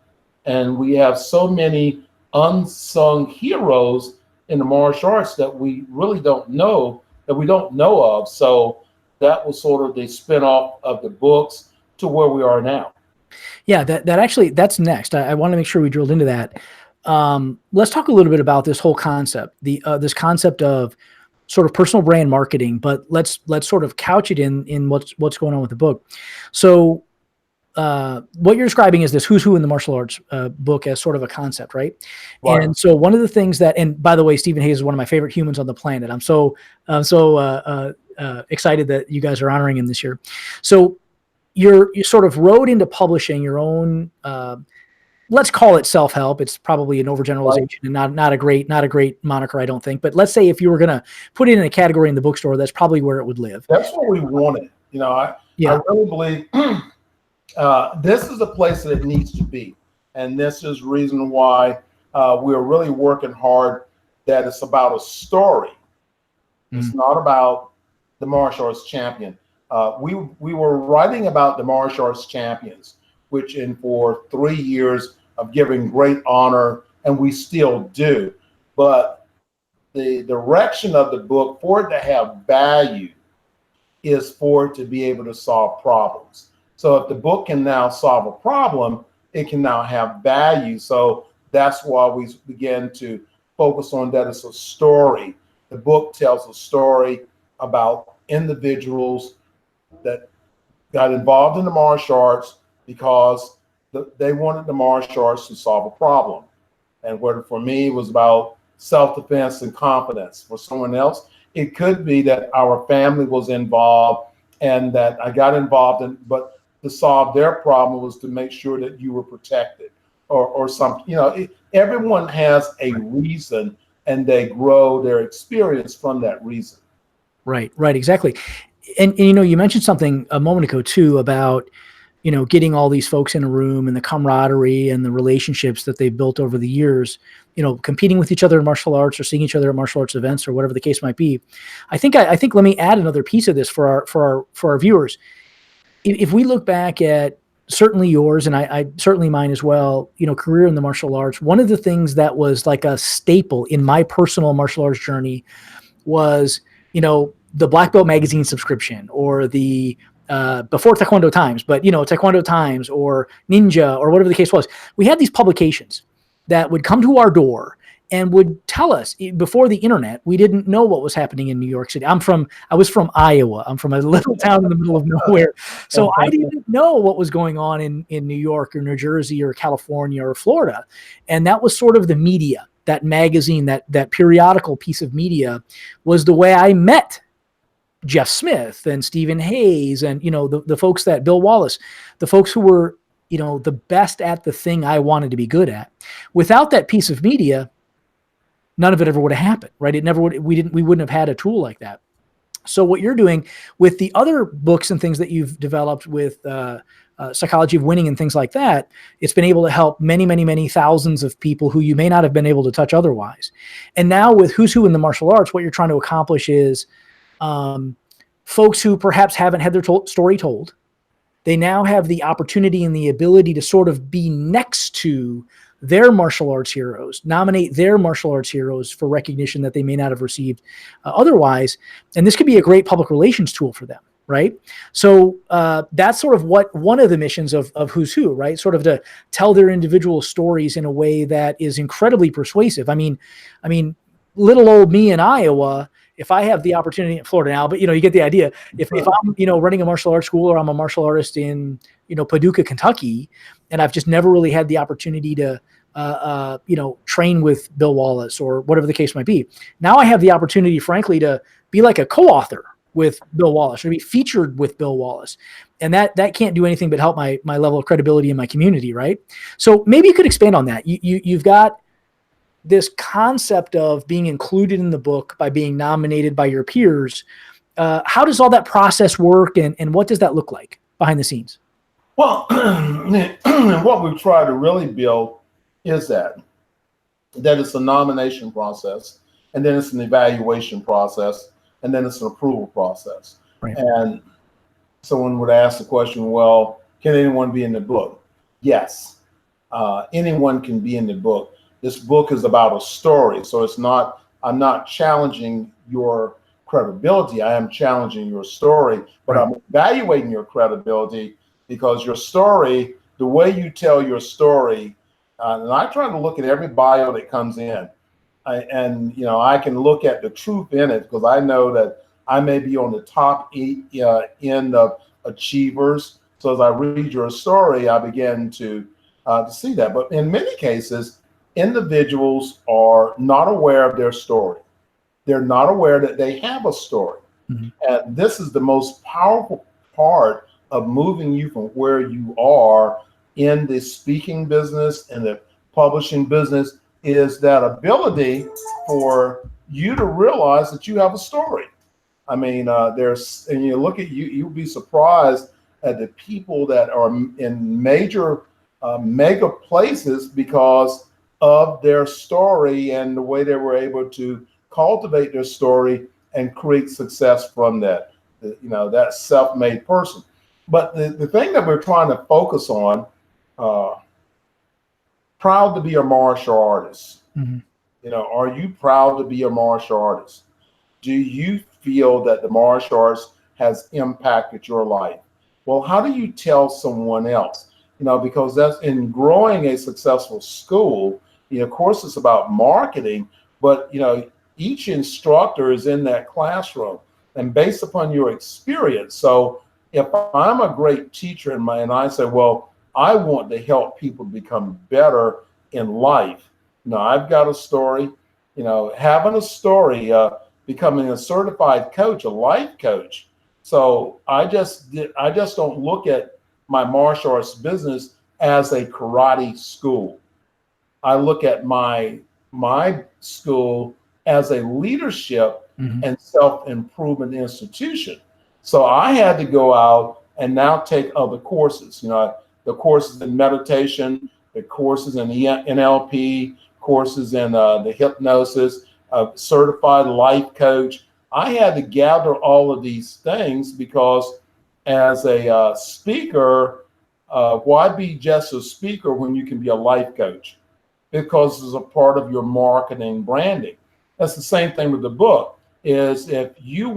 And we have so many unsung heroes in the martial arts that we really don't know, that we don't know of. So that was sort of the spinoff of the books to where we are now. Yeah, that's next. I want to make sure we drilled into that. Let's talk a little bit about this whole concept, this concept of sort of personal brand marketing, but let's sort of couch it in what's going on with the book. So what you're describing is this who's who in the martial arts book as sort of a concept, right? Right. And so one of the things that, and by the way, Stephen Hayes is one of my favorite humans on the planet. I'm so excited that you guys are honoring him this year. So you sort of wrote into publishing your own, let's call it self-help. It's probably an overgeneralization and not a great moniker, I don't think. But let's say if you were going to put it in a category in the bookstore, that's probably where it would live. That's what we wanted. You know, I really believe this is the place that it needs to be. And this is the reason why we're really working hard, that it's about a story. It's not about the martial arts champion. We were writing about the martial arts champions, which for 3 years of giving great honor, and we still do. But the direction of the book, for it to have value, is for it to be able to solve problems. So if the book can now solve a problem, it can now have value. So that's why we began to focus on that as a story. The book tells a story about individuals that got involved in the martial arts because they wanted the martial arts to solve a problem. And whether for me it was about self-defense and confidence. For someone else, it could be that our family was involved and that I got involved in, but to solve their problem was to make sure that you were protected or something. You know, everyone has a reason and they grow their experience from that reason. Right, exactly. And you know, you mentioned something a moment ago too about, you know, getting all these folks in a room and the camaraderie and the relationships that they've built over the years, you know, competing with each other in martial arts or seeing each other at martial arts events or whatever the case might be. I think let me add another piece of this for our viewers. If we look back at certainly yours and I certainly mine as well, you know, career in the martial arts, one of the things that was like a staple in my personal martial arts journey was, you know, the Black Belt magazine subscription or the before Taekwondo Times, but you know, Taekwondo Times or Ninja or whatever the case was. We had these publications that would come to our door and would tell us before the internet. We didn't know what was happening in New York City. I was from Iowa. I'm from a little town in the middle of nowhere. So I didn't know what was going on in New York or New Jersey or California or Florida. And that was sort of the media, that magazine, that periodical piece of media was the way I met Jeff Smith and Stephen Hayes and, you know, the folks that Bill Wallace, the folks who were, you know, the best at the thing I wanted to be good at. Without that piece of media, none of it ever would have happened, right? It never would. We wouldn't have had a tool like that. So what you're doing with the other books and things that you've developed with Psychology of Winning and things like that, it's been able to help many, many, many thousands of people who you may not have been able to touch otherwise. And now with Who's Who in the Martial Arts, what you're trying to accomplish is folks who perhaps haven't had their story told. They now have the opportunity and the ability to sort of be next to their martial arts heroes, nominate their martial arts heroes for recognition that they may not have received otherwise. And this could be a great public relations tool for them, right? So that's sort of what one of the missions of Who's Who, right? Sort of to tell their individual stories in a way that is incredibly persuasive. I mean, little old me in Iowa, if I have the opportunity in Florida now, but you know, you get the idea. If I'm, you know, running a martial arts school or I'm a martial artist in, you know, Paducah, Kentucky, and I've just never really had the opportunity to, you know, train with Bill Wallace or whatever the case might be. Now I have the opportunity, frankly, to be like a co-author with Bill Wallace or be featured with Bill Wallace. And that can't do anything but help my level of credibility in my community, right? So maybe you could expand on that. You've got this concept of being included in the book by being nominated by your peers. How does all that process work and what does that look like behind the scenes? Well, what we've tried to really build is that it's a nomination process, and then it's an evaluation process, and then it's an approval process. Right. And someone would ask the question, well, can anyone be in the book? Yes. anyone can be in the book. This book is about a story, so I'm not challenging your credibility. I am challenging your story, but Right. I'm evaluating your credibility because your story, the way you tell your story, and I try to look at every bio that comes in, and I can look at the truth in it because I know that I may be on the top end of achievers. So as I read your story, I begin to see that. But in many cases, individuals are not aware of their story. They're not aware that they have a story. Mhm. And this is the most powerful part of moving you from where you are in the speaking business and the publishing business is that ability for you to realize that you have a story. I mean, and you look at you'll be surprised at the people that are in major mega places because of their story and the way they were able to cultivate their story and create success from that, that self-made person. But the thing that we're trying to focus on, uh, proud to be a martial artist. Mhm. Are you proud to be a martial artist? Do you feel that the martial arts has impacted your life? Well, how do you tell someone else? Because that's in growing a successful school, of course, it's about marketing, but, each instructor is in that classroom and based upon your experience. So if I'm a great teacher and I say, well, I want to help people become better in life. I've got a story, having a story, becoming a certified coach, a life coach. So I just don't look at my martial arts business as a karate school. I look at my school as a leadership Mhm. and self-improvement institution. So I had to go out and now take other courses, the courses in meditation, the courses in NLP, courses in the hypnosis, certified life coach. I had to gather all of these things because as a speaker, why be just a speaker when you can be a life coach? Because it's a part of your marketing branding. That's the same thing with the book. Is if you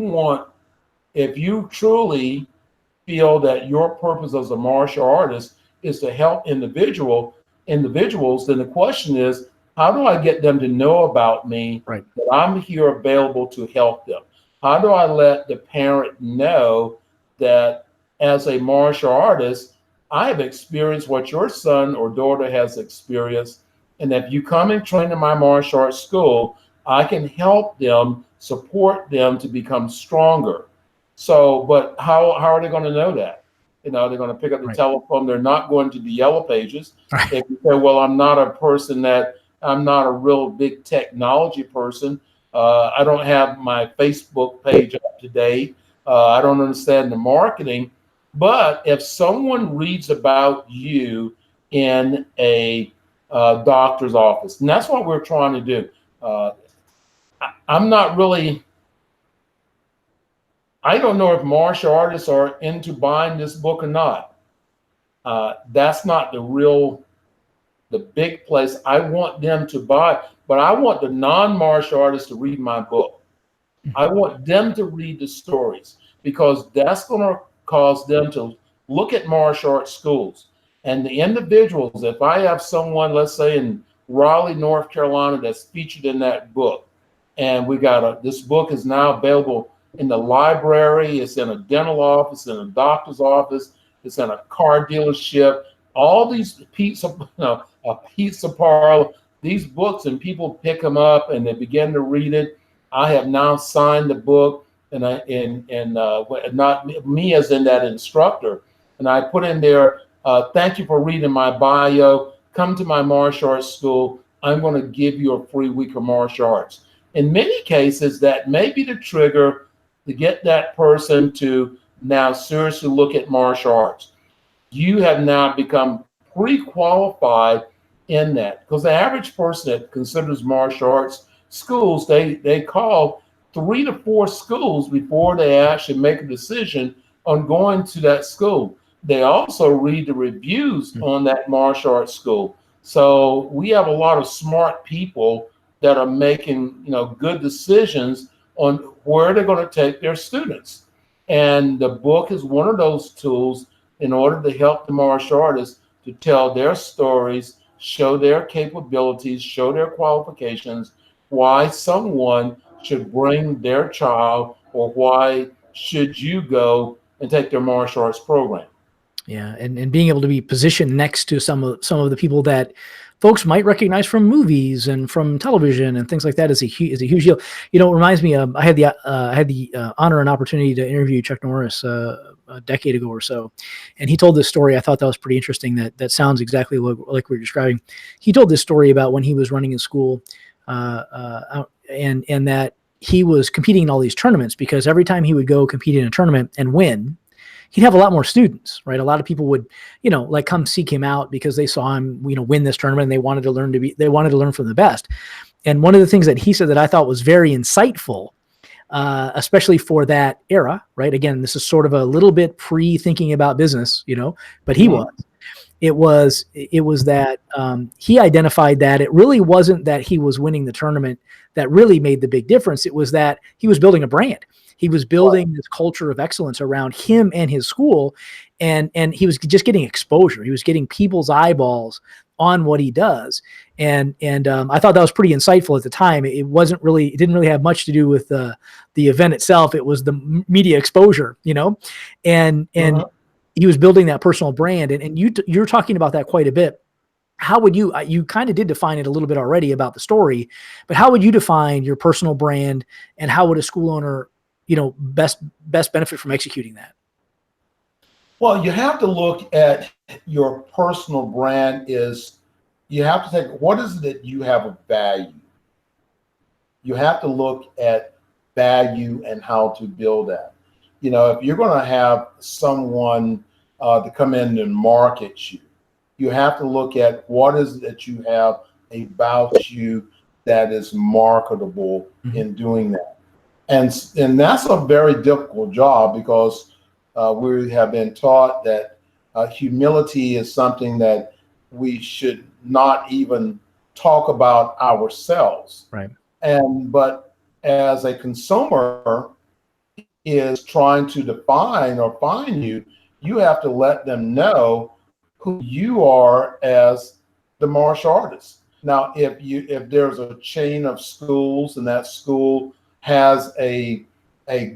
truly feel that your purpose as a martial artist is to help individuals, then the question is, how do I get them to know about me, Right. that I'm here available to help them? How do I let the parent know that as a martial artist, I have experienced what your son or daughter has experienced, and if you come and train in my martial arts school, I can help them, support them to become stronger. So, but how are they going to know that? They're going to pick up the Right. telephone. They're not going to the yellow pages. Right. If you say, well, I'm not a real big technology person. I don't have my Facebook page up to date. I don't understand the marketing. But if someone reads about you in a doctor's office, and that's what we're trying to do. I'm not really, I don't know if martial artists are into buying this book or not. That's not the big place. I want them to buy, but I want the non-martial artists to read my book. I want them to read the stories because that's going to cause them to look at martial arts schools and the individuals. If I have someone, let's say in Raleigh, North Carolina, that's featured in that book, and this book is now available in the library, it's in a dental office, in a doctor's office, it's in a car dealership, all these a pizza parlor, these books, and people pick them up and they begin to read it. I have now signed the book, and not me as in that instructor, and I put in there, thank you for reading my bio. Come to my martial arts school. I'm going to give you a free week of martial arts. In many cases, that may be the trigger to get that person to now seriously look at martial arts. You have now become pre-qualified in that, because the average person that considers martial arts schools, they call 3 to 4 schools before they actually make a decision on going to that school. They also read the reviews on that martial arts school. So we have a lot of smart people that are making, good decisions on where they're going to take their students. And the book is one of those tools in order to help the martial artists to tell their stories, show their capabilities, show their qualifications, why someone should bring their child, or why should you go and take their martial arts program. Yeah, and being able to be positioned next to some of the people that folks might recognize from movies and from television and things like that is a huge deal. It reminds me of I had the honor and opportunity to interview Chuck Norris a decade ago or so, and he told this story. I thought that was pretty interesting. That sounds exactly like we're describing. He told this story about when he was running his school, and that he was competing in all these tournaments, because every time he would go compete in a tournament and win, he'd have a lot more students, right? A lot of people would, like come seek him out because they saw him, win this tournament, and they wanted to learn from the best. And one of the things that he said that I thought was very insightful, especially for that era, right? Again, this is sort of a little bit pre-thinking about business, but he was. It was that he identified that it really wasn't that he was winning the tournament that really made the big difference. It was that he was building a brand. He was building this culture of excellence around him and his school, and he was just getting exposure. He was getting people's eyeballs on what he does, and I thought that was pretty insightful at the time. It didn't really have much to do with the event itself. It was the media exposure, and he was building that personal brand, and you're talking about that quite a bit. How would you kind of did define it a little bit already about the story, but how would you define your personal brand, and how would a school owner best benefit from executing that? Well, you have to look at your personal brand you have to take, what is it that you have of value? You have to look at value and how to build that. If you're going to have someone to come in and market you, you have to look at what is it that you have about you that is marketable in doing that. And that's a very difficult job, because we have been taught that humility is something that we should not even talk about ourselves. Right. But as a consumer is trying to define or find you, you have to let them know who you are as the martial artist. Now, if there's a chain of schools and that school has a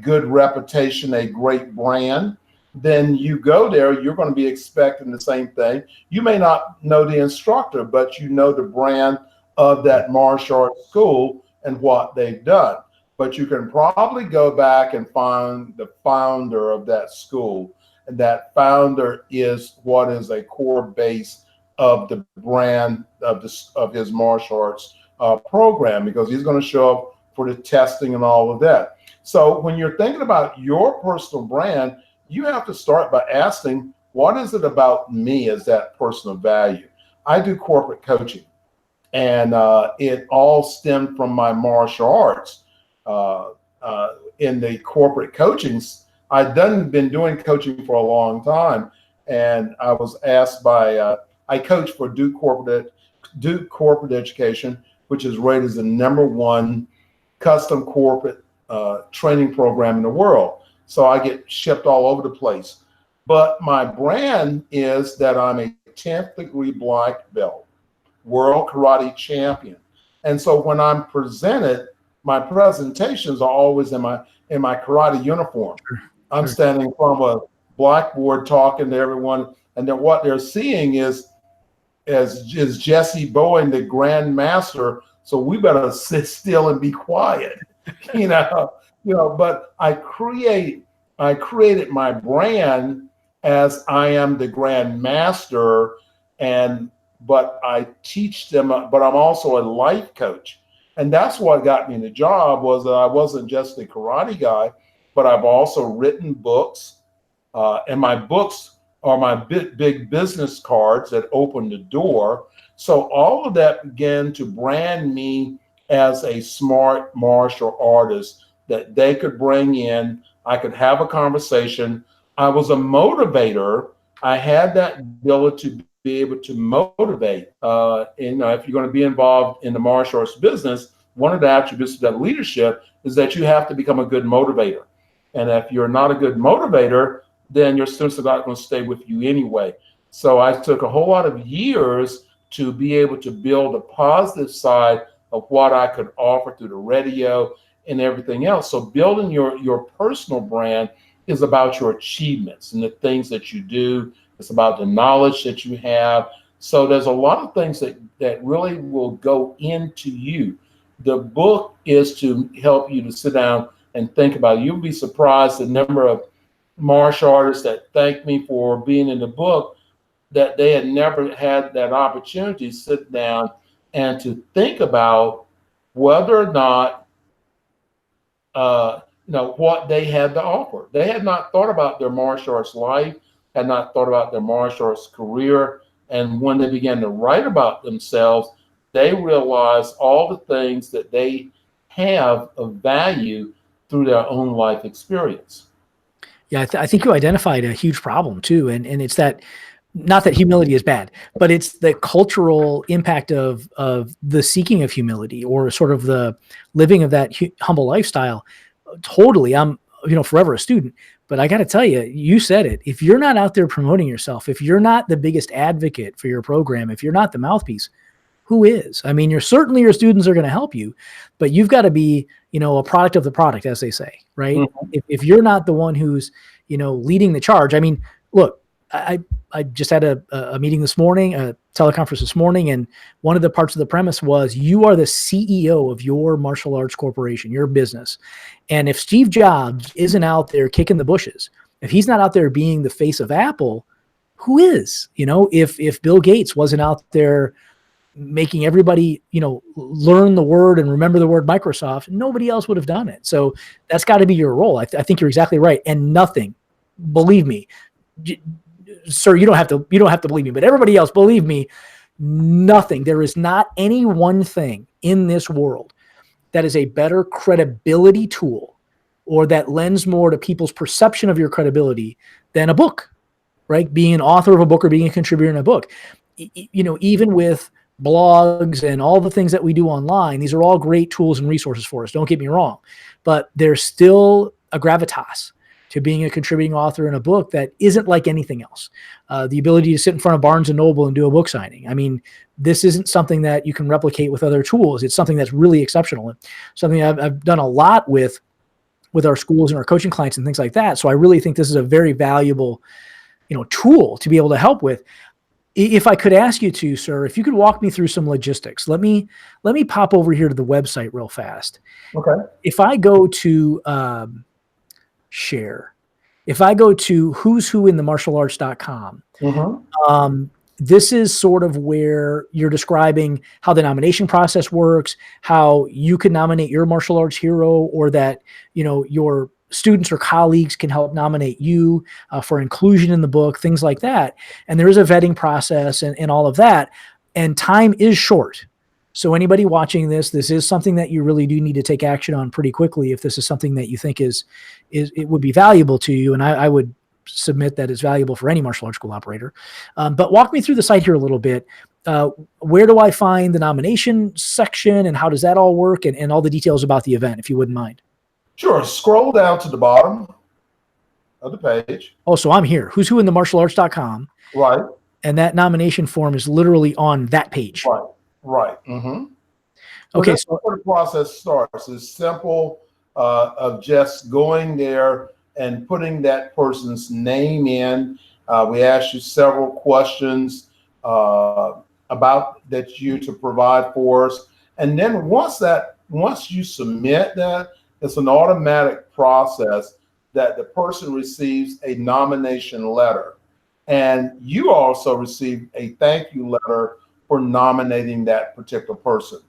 good reputation, a great brand, then you go there, you're going to be expecting the same thing. You may not know the instructor, but you know the brand of that martial arts school and what they've done. But you can probably go back and find the founder of that school. And that founder is what is a core base of the brand of his martial arts program, because he's going to show up for the testing and all of that. So when you're thinking about your personal brand, you have to start by asking, what is it about me as that personal value? I do corporate coaching, and it all stemmed from my martial arts. In the corporate coachings, I'd been doing coaching for a long time, and I was asked by, I coach for Duke Corporate Education, which is rated as the #1 custom corporate training program in the world. So I get shipped all over the place. But my brand is that I'm a 10th degree black belt, world karate champion. And so when I'm presented, my presentations are always in my karate uniform. I'm standing from a blackboard talking to everyone, and then what they're seeing is Jessie Bowen, the Grandmaster. So we better sit still and be quiet, But I created my brand as I am the Grandmaster, but I teach them. But I'm also a life coach, and that's what got me the job, was that I wasn't just a karate guy, but I've also written books, and my books are my big business cards that open the door. So all of that began to brand me as a smart martial artist that they could bring in. I could have a conversation. I was a motivator. I had that ability to be able to motivate. If you're going to be involved in the martial arts business, one of the attributes of that leadership is that you have to become a good motivator. And if you're not a good motivator, then your students are not going to stay with you anyway. So I took a whole lot of years to be able to build a positive side of what I could offer through the radio and everything else. So building your personal brand is about your achievements and the things that you do. It's about the knowledge that you have. So there's a lot of things that really will go into you. The book is to help you to sit down and think about it. You'll be surprised the number of martial artists that thank me for being in the book, that they had never had that opportunity to sit down and to think about whether or not what they had to offer. They had not thought about their martial arts life, had not thought about their martial arts career. And when they began to write about themselves, they realized all the things that they have of value through their own life experience. Yeah, I think you identified a huge problem too. And it's that, not that humility is bad, but it's the cultural impact of the seeking of humility, or sort of the living of that humble lifestyle. Totally. I'm, forever a student, but I got to tell you, you said it. If you're not out there promoting yourself, if you're not the biggest advocate for your program, if you're not the mouthpiece, who is? I mean, your students are going to help you, but you've got to be, a product of the product, as they say, right? Mm-hmm. If you're not the one who's, leading the charge. I mean, look, I just had a meeting this morning, a teleconference this morning, and one of the parts of the premise was you are the CEO of your martial arts corporation, your business. And if Steve Jobs isn't out there kicking the bushes, if he's not out there being the face of Apple, who is? If Bill Gates wasn't out there making everybody, learn the word and remember the word Microsoft, nobody else would have done it. So that's got to be your role. I think you're exactly right. And nothing, believe me, sir, you don't have to believe me, but everybody else, believe me, nothing. There is not any one thing in this world that is a better credibility tool, or that lends more to people's perception of your credibility, than a book, right? Being an author of a book or being a contributor in a book. Even with blogs and all the things that we do online, these are all great tools and resources for us. Don't get me wrong, but there's still a gravitas to being a contributing author in a book that isn't like anything else. The ability to sit in front of Barnes & Noble and do a book signing. I mean, this isn't something that you can replicate with other tools. It's something that's really exceptional, and something I've done a lot with our schools and our coaching clients and things like that. So I really think this is a very valuable, tool to be able to help with. If I could ask you to, sir, if you could walk me through some logistics, let me pop over here to the website real fast. Okay. If I go to share, if I go to who's who in the martialarts.com, mm-hmm. This is sort of where you're describing how the nomination process works, how you can nominate your martial arts hero, or that, your students or colleagues can help nominate you for inclusion in the book, things like that. And there is a vetting process and all of that. And time is short. So anybody watching this is something that you really do need to take action on pretty quickly if this is something that you think is it would be valuable to you. And I would submit that is valuable for any martial arts school operator. But walk me through the site here a little bit. Where do I find the nomination section, and how does that all work, and all the details about the event, if you wouldn't mind? Sure. Scroll down to the bottom of the page. Oh, so I'm here. Who's who in the martialarts.com. Right. And that nomination form is literally on that page. Right. Mm-hmm. Okay. So where the process starts. It's simple, of just going there and putting that person's name in. We ask you several questions about that you to provide for us. And then once you submit that, it's an automatic process that the person receives a nomination letter. And you also receive a thank you letter for nominating that particular person.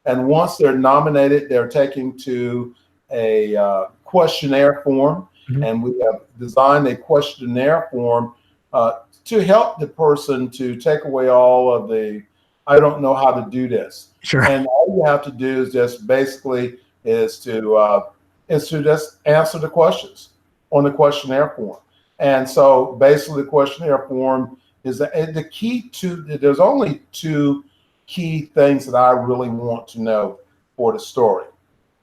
And once they're nominated, they're taken to a questionnaire form. Mm-hmm. And we have designed a questionnaire form to help the person to take away all of the, I don't know how to do this. Sure. And all you have to do is just basically is to just answer the questions on the questionnaire form. And so basically the questionnaire form is the key to, there's only two key things that I really want to know for the story,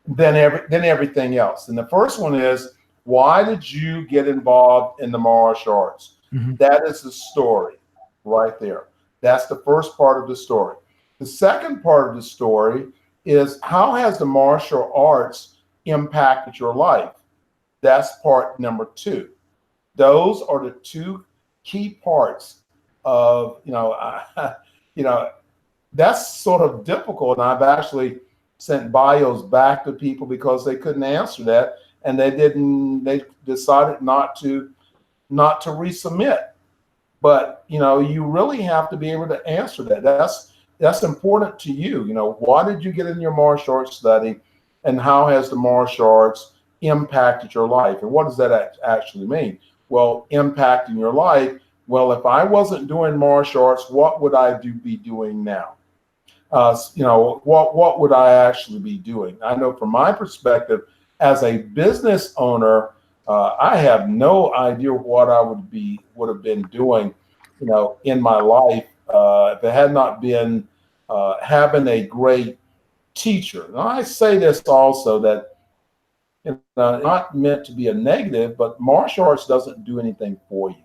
then everything else. And the first one is, why did you get involved in the martial arts? Mm-hmm. That is the story right there. That's the first part of the story. The second part of the story is, how has the martial arts impacted your life? That's part number two. Those are the two key parts of, that's sort of difficult. And I've actually sent bios back to people because they couldn't answer that. And they decided not to resubmit. But, you really have to be able to answer that. That's important to you. Why did you get in your martial arts study, and how has the martial arts impacted your life? And what does that actually mean? Well, impacting your life. Well, if I wasn't doing martial arts, what would I be doing now? What would I actually be doing? I know from my perspective, as a business owner, I have no idea what I would have been doing, in my life, if it had not been having a great teacher. Now, I say this also, that not meant to be a negative, but martial arts doesn't do anything for you.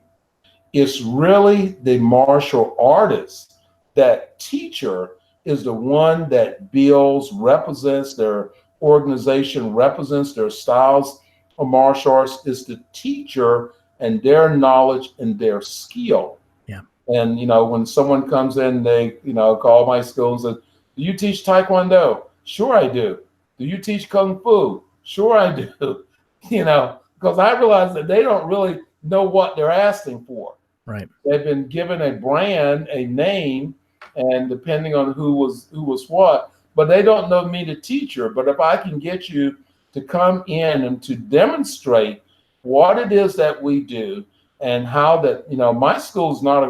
It's really the martial artist. That teacher is the one that builds, represents their organization, represents their styles of martial arts, is the teacher and their knowledge and their skill. Yeah. And, when someone comes in, they, call my school and says, do you teach Taekwondo? Sure, I do. Do you teach Kung Fu? Sure, I do. Because I realize that they don't really know what they're asking for. Right. They've been given a brand, a name, and depending on who was what, but they don't know me, the teacher. But if I can get you to come in and to demonstrate what it is that we do, and how that, my school is not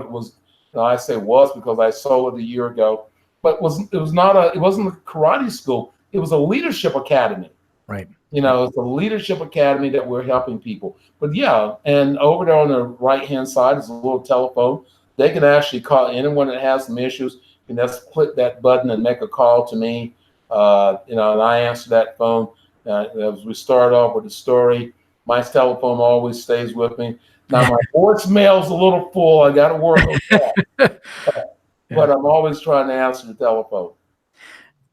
I say was because I sold it a year ago, but it wasn't a karate school. It was a leadership academy. Right. It's a leadership academy that we're helping people. But yeah, and over there on the right-hand side is a little telephone. They can actually call anyone that has some issues. You can just click that button and make a call to me. And I answer that phone. As we start off with the story, my telephone always stays with me. Now my voicemail's a little full. I got to work on that. But I'm always trying to answer the telephone.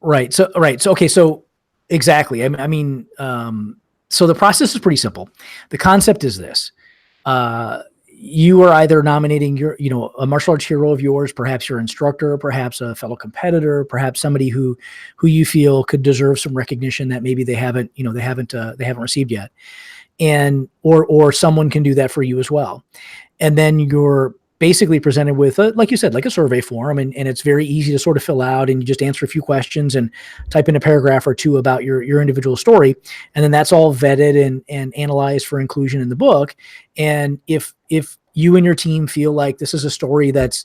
Right. So okay. So exactly. So the process is pretty simple. The concept is this: you are either nominating a martial arts hero of yours, perhaps your instructor, perhaps a fellow competitor, perhaps somebody who you feel could deserve some recognition that maybe they haven't received yet, and or someone can do that for you as well. And then you're basically presented with, like you said, like a survey form, and it's very easy to sort of fill out, and you just answer a few questions and type in a paragraph or two about your individual story. And then that's all vetted and analyzed for inclusion in the book. And if you and your team feel like this is a story that's,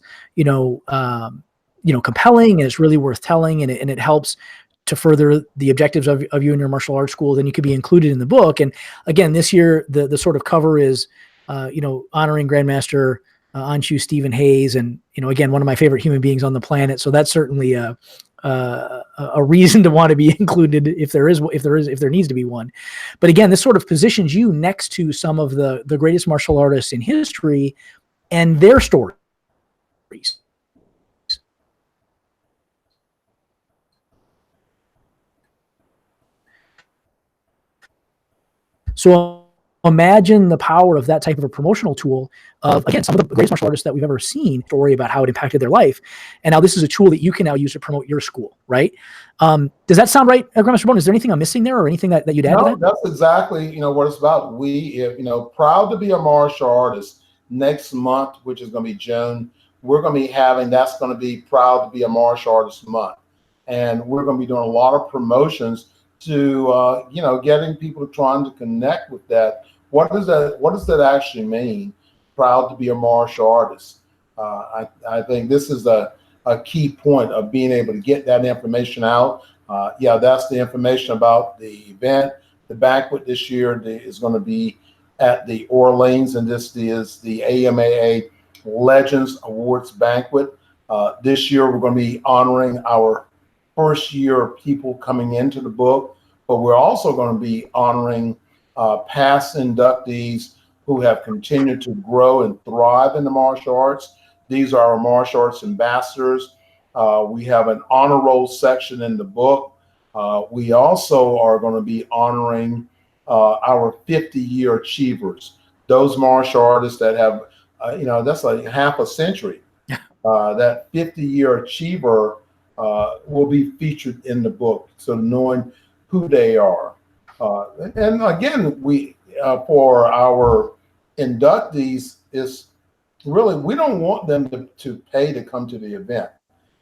compelling and it's really worth telling, and it helps to further the objectives of you and your martial arts school, then you could be included in the book. And again, this year, the sort of cover is, honoring Grandmaster Anshu Stephen Hayes, and again, one of my favorite human beings on the planet. So that's certainly a reason to want to be included if there needs to be one. But again, this sort of positions you next to some of the greatest martial artists in history and their stories. So imagine the power of that type of a promotional tool of, again, some of the greatest martial artists that we've ever seen, story about how it impacted their life. And now this is a tool that you can now use to promote your school, right? Does that sound right, Grandmaster Bowen? Is there anything I'm missing there, or anything that you'd add to that? That's exactly, what it's about. We, proud to be a martial artist. Next month, which is going to be June, we're going to be that's going to be Proud to be a Martial Artist Month. And we're going to be doing a lot of promotions to, getting people trying to connect with that. What does that actually mean? Proud to be a martial artist. I think this is a key point of being able to get that information out. That's the information about the event. The banquet this year is going to be at the Orleans, and this is the AMAA Legends Awards Banquet. This year, we're going to be honoring our first year of people coming into the book, but we're also going to be honoring past inductees who have continued to grow and thrive in the martial arts. These are our martial arts ambassadors. We have an honor roll section in the book. We also are going to be honoring our 50-year achievers, those martial artists that have, that's like half a century. That 50-year achiever will be featured in the book, so knowing who they are. And again, we for our inductees is really, we don't want them to pay to come to the event.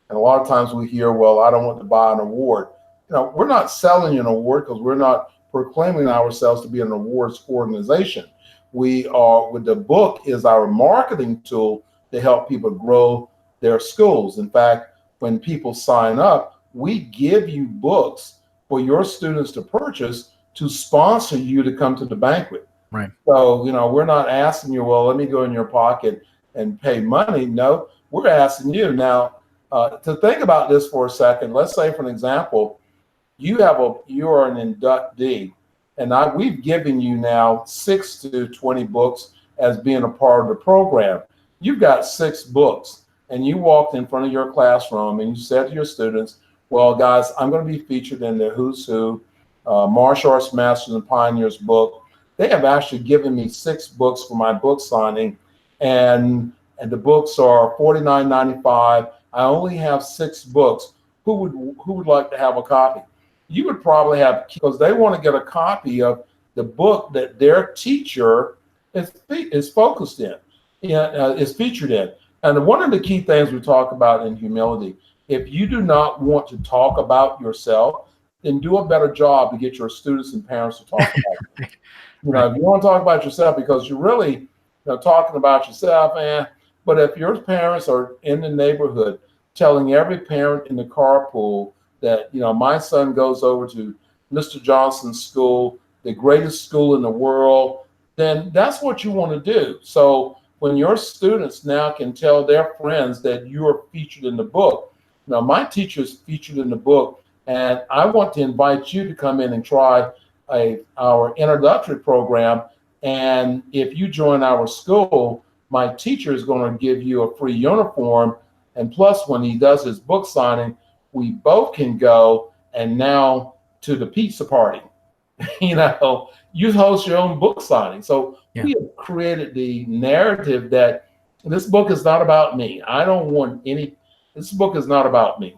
And a lot of times we hear, well, I don't want to buy an award. We're not selling an award because we're not proclaiming ourselves to be an awards organization. We are, with the book is our marketing tool to help people grow their schools. In fact, when people sign up, we give you books for your students to purchase to sponsor you to come to the banquet. Right. So, we're not asking you, well, let me go in your pocket and pay money. No, we're asking you now to think about this for a second. Let's say, for an example, you are an inductee, and we've given you now 6 to 20 books as being a part of the program. You've got 6 books, and you walked in front of your classroom and you said to your students, well, guys, I'm going to be featured in the Who's Who Martial Arts Masters and Pioneers book. They have actually given me 6 books for my book signing, and the books are $49.95. I only have 6 books. Who would like to have a copy? You would probably have, because they want to get a copy of the book that their teacher is focused in, is featured in. And one of the key things we talk about in humility, if you do not want to talk about yourself, then do a better job to get your students and parents to talk about you. If you want to talk about yourself, because you're really talking about yourself, but if your parents are in the neighborhood telling every parent in the carpool that, my son goes over to Mr. Johnson's school, the greatest school in the world, then that's what you want to do. So when your students now can tell their friends that you are featured in the book, my teacher is featured in the book, and I want to invite you to come in and try our introductory program. And if you join our school, my teacher is going to give you a free uniform. And plus, when he does his book signing, we both can go and now to the pizza party. You host your own book signing. So we have created the narrative that this book is not about me. This book is not about me.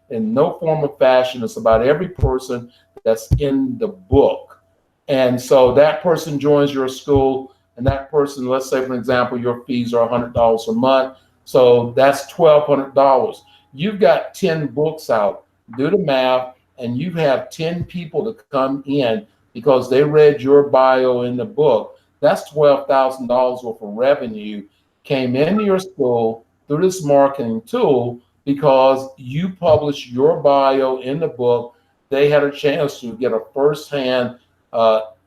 In no form of fashion. It's about every person that's in the book. And so that person joins your school, and that person, let's say, for example, your fees are $100 a month. So that's $1,200. You've got 10 books out. Do the math, and you have 10 people to come in because they read your bio in the book. That's $12,000 worth of revenue came into your school through this marketing tool because you published your bio in the book. They had a chance to get a firsthand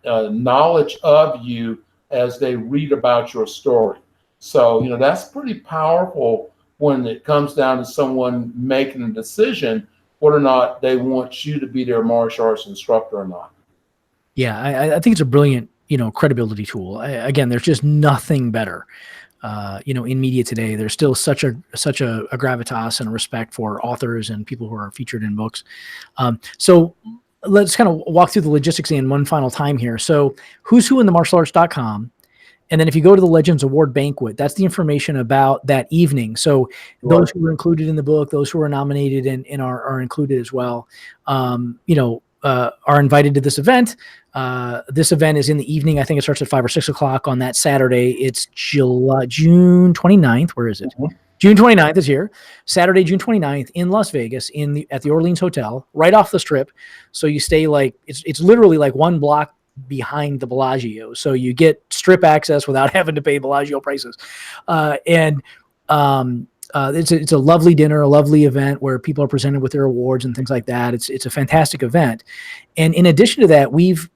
knowledge of you as they read about your story. So, that's pretty powerful when it comes down to someone making a decision whether or not they want you to be their martial arts instructor or not. Yeah, I think it's a brilliant, credibility tool. Again, there's just nothing better. In media today, there's still such a gravitas and a respect for authors and people who are featured in books. So let's kind of walk through the logistics in one final time here. So who's who in the martialarts.com. And then if you go to the Legends Award Banquet, that's the information about that evening. So those who were included in the book, those who are nominated and are included as well, are invited to this event. This event is in the evening. I think it starts at 5 or 6 o'clock on that Saturday. It's June 29th. Where is it? Mm-hmm. June 29th is here. Saturday, June 29th in Las Vegas at the Orleans Hotel, right off the Strip. So you stay it's literally like one block behind the Bellagio. So you get Strip access without having to pay Bellagio prices. It's a lovely dinner, a lovely event where people are presented with their awards and things like that. It's a fantastic event. And in addition to that, we've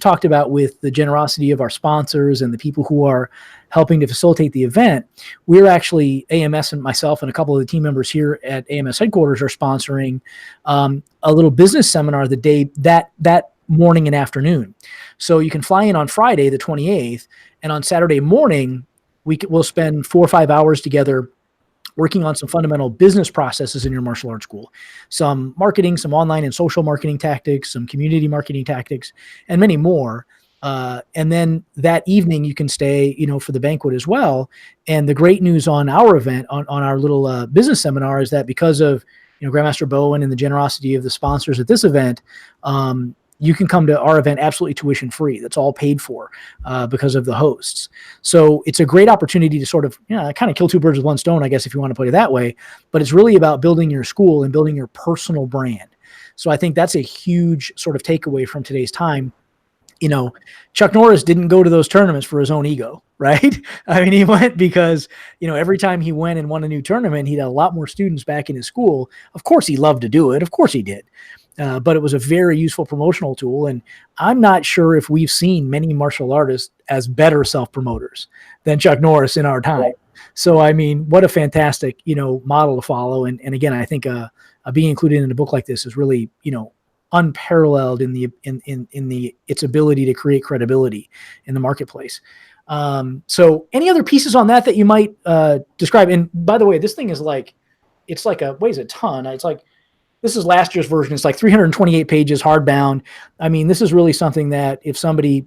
talked about, with the generosity of our sponsors and the people who are helping to facilitate the event, we're actually, AMS and myself and a couple of the team members here at AMS headquarters are sponsoring a little business seminar the day that morning and afternoon. So you can fly in on Friday, the 28th, and on Saturday morning, we'll spend 4 or 5 hours together working on some fundamental business processes in your martial arts school, some marketing, some online and social marketing tactics, some community marketing tactics, and many more. And then that evening you can stay, for the banquet as well. And the great news on our event, on our little business seminar, is that because of, Grandmaster Bowen and the generosity of the sponsors at this event, you can come to our event absolutely tuition free. That's all paid for because of the hosts. So it's a great opportunity to sort of, kind of kill two birds with one stone, I guess, if you want to put it that way. But it's really about building your school and building your personal brand. So I think that's a huge sort of takeaway from today's time. Chuck Norris didn't go to those tournaments for his own ego, right? I mean, he went because, every time he went and won a new tournament, he'd have a lot more students back in his school. Of course, he loved to do it. Of course he did. But it was a very useful promotional tool. And I'm not sure if we've seen many martial artists as better self-promoters than Chuck Norris in our time. So, I mean, what a fantastic, model to follow. And again, I think being included in a book like this is really, unparalleled in its ability to create credibility in the marketplace. So any other pieces on that you might describe? And by the way, this thing is weighs a ton. This is last year's version. It's like 328 pages, hardbound. I mean, this is really something that if somebody,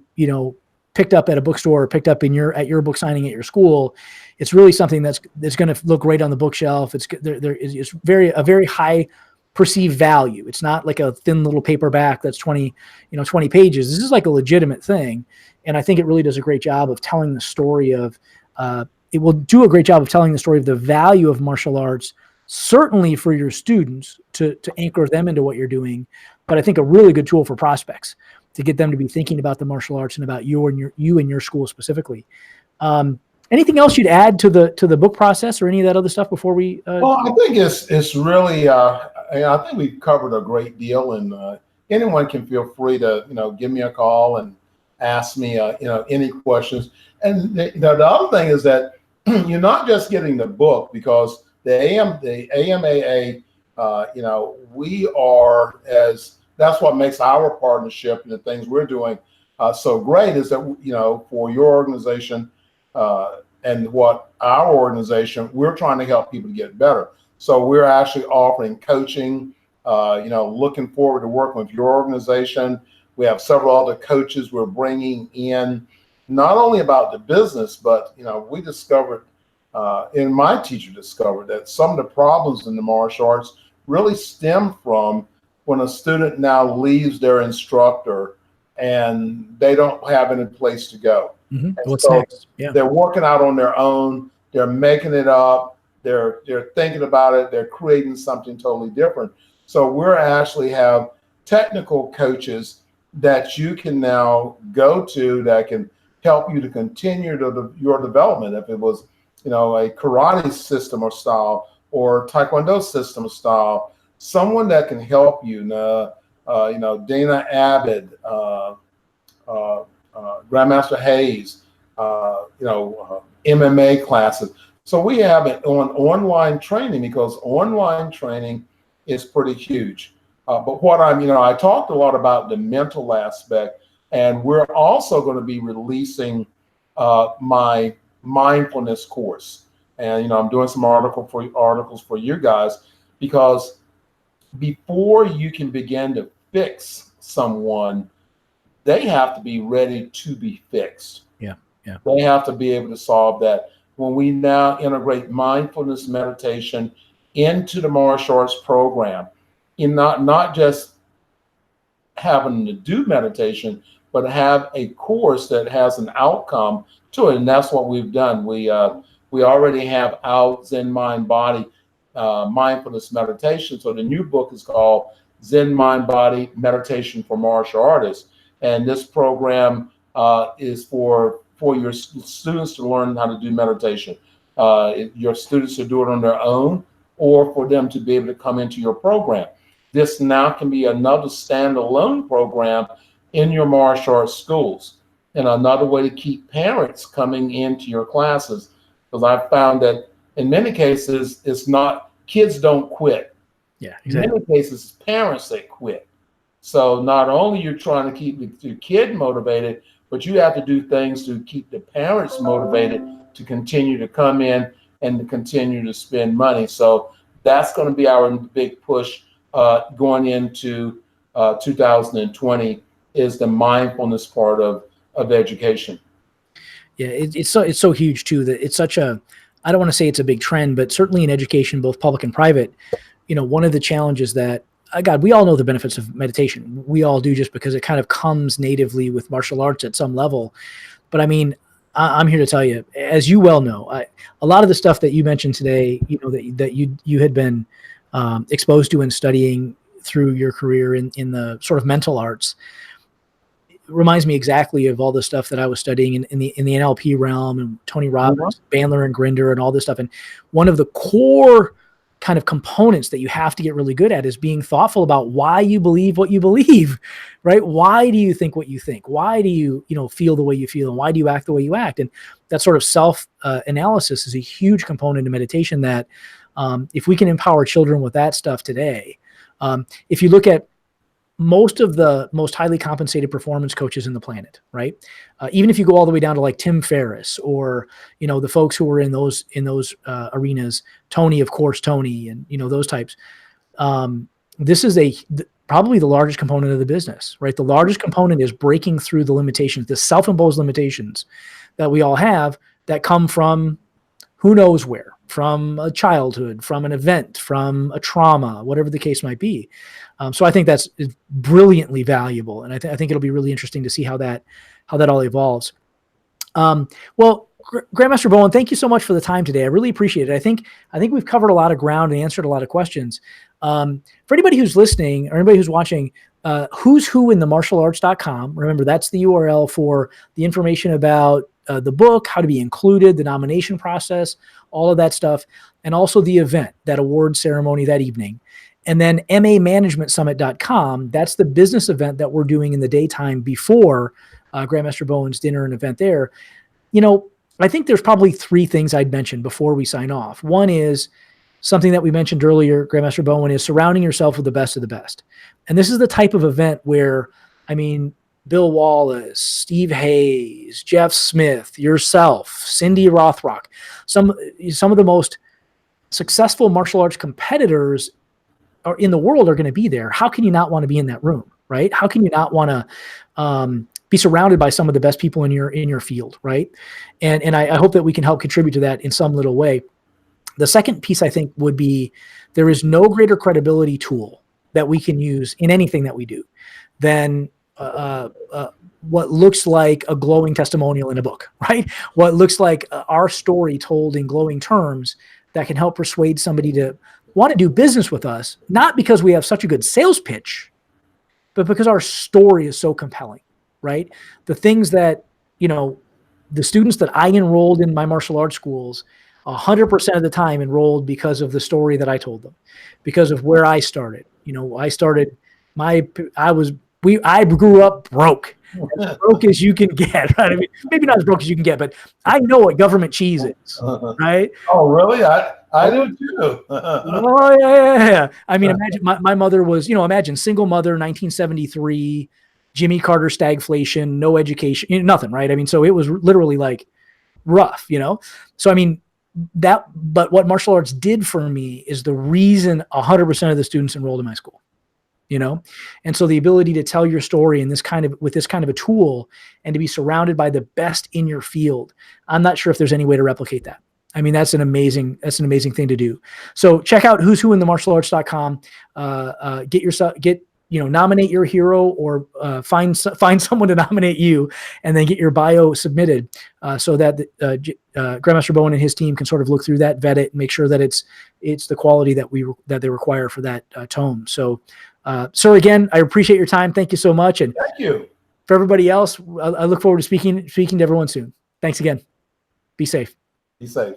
picked up at a bookstore or picked up at your book signing at your school, it's really something that's going to look great on the bookshelf. It's a very high perceived value. It's not like a thin little paperback that's 20 pages. This is like a legitimate thing. And I think it really does a great job of telling the story of, it will do a great job of telling the story of the value of martial arts, certainly for your students to anchor them into what you're doing. But I think a really good tool for prospects to get them to be thinking about the martial arts and about you and your school specifically. Anything else you'd add to the book process or any of that other stuff before we? Well, I think it's really. I think we've covered a great deal, and anyone can feel free to give me a call and ask me any questions. And the other thing is that you're not just getting the book, because the AMAA, we are, as that's what makes our partnership and the things we're doing so great, is that for your organization. And what our organization, we're trying to help people get better. So we're actually offering coaching, looking forward to working with your organization. We have several other coaches we're bringing in, not only about the business, but, we discovered, and my teacher discovered, that some of the problems in the martial arts really stem from when a student now leaves their instructor and they don't have any place to go. Mm-hmm. What's next? Yeah. They're working out on their own. They're making it up. They're thinking about it. They're creating something totally different. So we're actually have technical coaches that you can now go to that can help you to continue your development. If it was, a karate system or style or taekwondo system style, someone that can help you. Dana Abbott, Grandmaster Hayes, MMA classes. So we have it on online training, because online training is pretty huge. But what I talked a lot about the mental aspect, and we're also going to be releasing my mindfulness course. And, I'm doing some articles for you guys, because before you can begin to fix someone, they have to be ready to be fixed. Yeah. They have to be able to solve that. When we now integrate mindfulness meditation into the martial arts program, in not just having to do meditation, but have a course that has an outcome to it. And that's what we've done. We already have out Zen Mind Body mindfulness meditation. So the new book is called Zen Mind Body Meditation for Martial Artists. And this program is for your students to learn how to do meditation. Your students to do it on their own, or for them to be able to come into your program. This now can be another standalone program in your martial arts schools. and another way to keep parents coming into your classes. Because I've found that in many cases, it's not, kids don't quit. Yeah, exactly. In many cases, it's parents that quit. So not only you're trying to keep the kid motivated, but you have to do things to keep the parents motivated to continue to come in and to continue to spend money. So that's going to be our big push going into 2020, is the mindfulness part of education. Yeah, it's so huge too, that it's such a, I don't want to say it's a big trend, but certainly in education, both public and private, one of the challenges that, God, we all know the benefits of meditation. We all do, just because it kind of comes natively with martial arts at some level. But I mean, I'm here to tell you, as you well know, a lot of the stuff that you mentioned today, that you had been exposed to and studying through your career in the sort of mental arts, reminds me exactly of all the stuff that I was studying in the NLP realm, and Tony Robbins, Bandler and Grinder and all this stuff. And one of the core kind of components that you have to get really good at is being thoughtful about why you believe what you believe, right? Why do you think what you think? Why do you, feel the way you feel? And why do you act the way you act? And that sort of self analysis is a huge component of meditation that if we can empower children with that stuff today, if you look at most of the most highly compensated performance coaches in the planet, right? Even if you go all the way down to like Tim Ferriss, or the folks who were in those arenas, Tony, of course, Tony, and those types. This is probably the largest component of the business, right? The largest component is breaking through the limitations, the self-imposed limitations that we all have, that come from who knows where, from a childhood, from an event, from a trauma, whatever the case might be. So I think that's brilliantly valuable, and I think it'll be really interesting to see how that all evolves. Well, Grandmaster Bowen, thank you so much for the time today. I really appreciate it. I think we've covered a lot of ground and answered a lot of questions. For anybody who's listening or anybody who's watching, who's who in the martialarts.com. Remember, that's the URL for the information about the book, how to be included, the nomination process, all of that stuff, and also the event, that award ceremony that evening. And then mamanagementsummit.com, that's the business event that we're doing in the daytime before Grandmaster Bowen's dinner and event there. I think there's probably three things I'd mention before we sign off. One is something that we mentioned earlier, Grandmaster Bowen, is surrounding yourself with the best of the best. And this is the type of event where, Bill Wallace, Steve Hayes, Jeff Smith, yourself, Cindy Rothrock, some of the most successful martial arts competitors are in the world are going to be there. How can you not want to be in that room, right? How can you not want to be surrounded by some of the best people in your field, right? And I hope that we can help contribute to that in some little way. The second piece, I think, would be, there is no greater credibility tool that we can use in anything that we do than what looks like a glowing testimonial in a book, right? What looks like our story told in glowing terms that can help persuade somebody to want to do business with us, not because we have such a good sales pitch, but because our story is so compelling, right? The things that, the students that I enrolled in my martial arts schools, 100% of the time enrolled because of the story that I told them, because of where I started. I grew up broke, as broke as you can get, right? Maybe not as broke as you can get, but I know what government cheese is, right? Oh, really? I do too. Oh, yeah. Imagine my mother was, imagine single mother, 1973, Jimmy Carter stagflation, no education, nothing, right? So it was literally like rough, So but what martial arts did for me is the reason 100% of the students enrolled in my school. And so the ability to tell your story with this kind of a tool, and to be surrounded by the best in your field, I'm not sure if there's any way to replicate that. That's an amazing thing to do. So check out who's who in the martialarts.com, nominate your hero, or find someone to nominate you, and then get your bio submitted so that Grandmaster Bowen and his team can sort of look through that, vet it, and make sure that it's the quality that they require for that tome. So, sir, again, I appreciate your time. Thank you so much. And thank you. For everybody else, I look forward to speaking to everyone soon. Thanks again. Be safe. Be safe.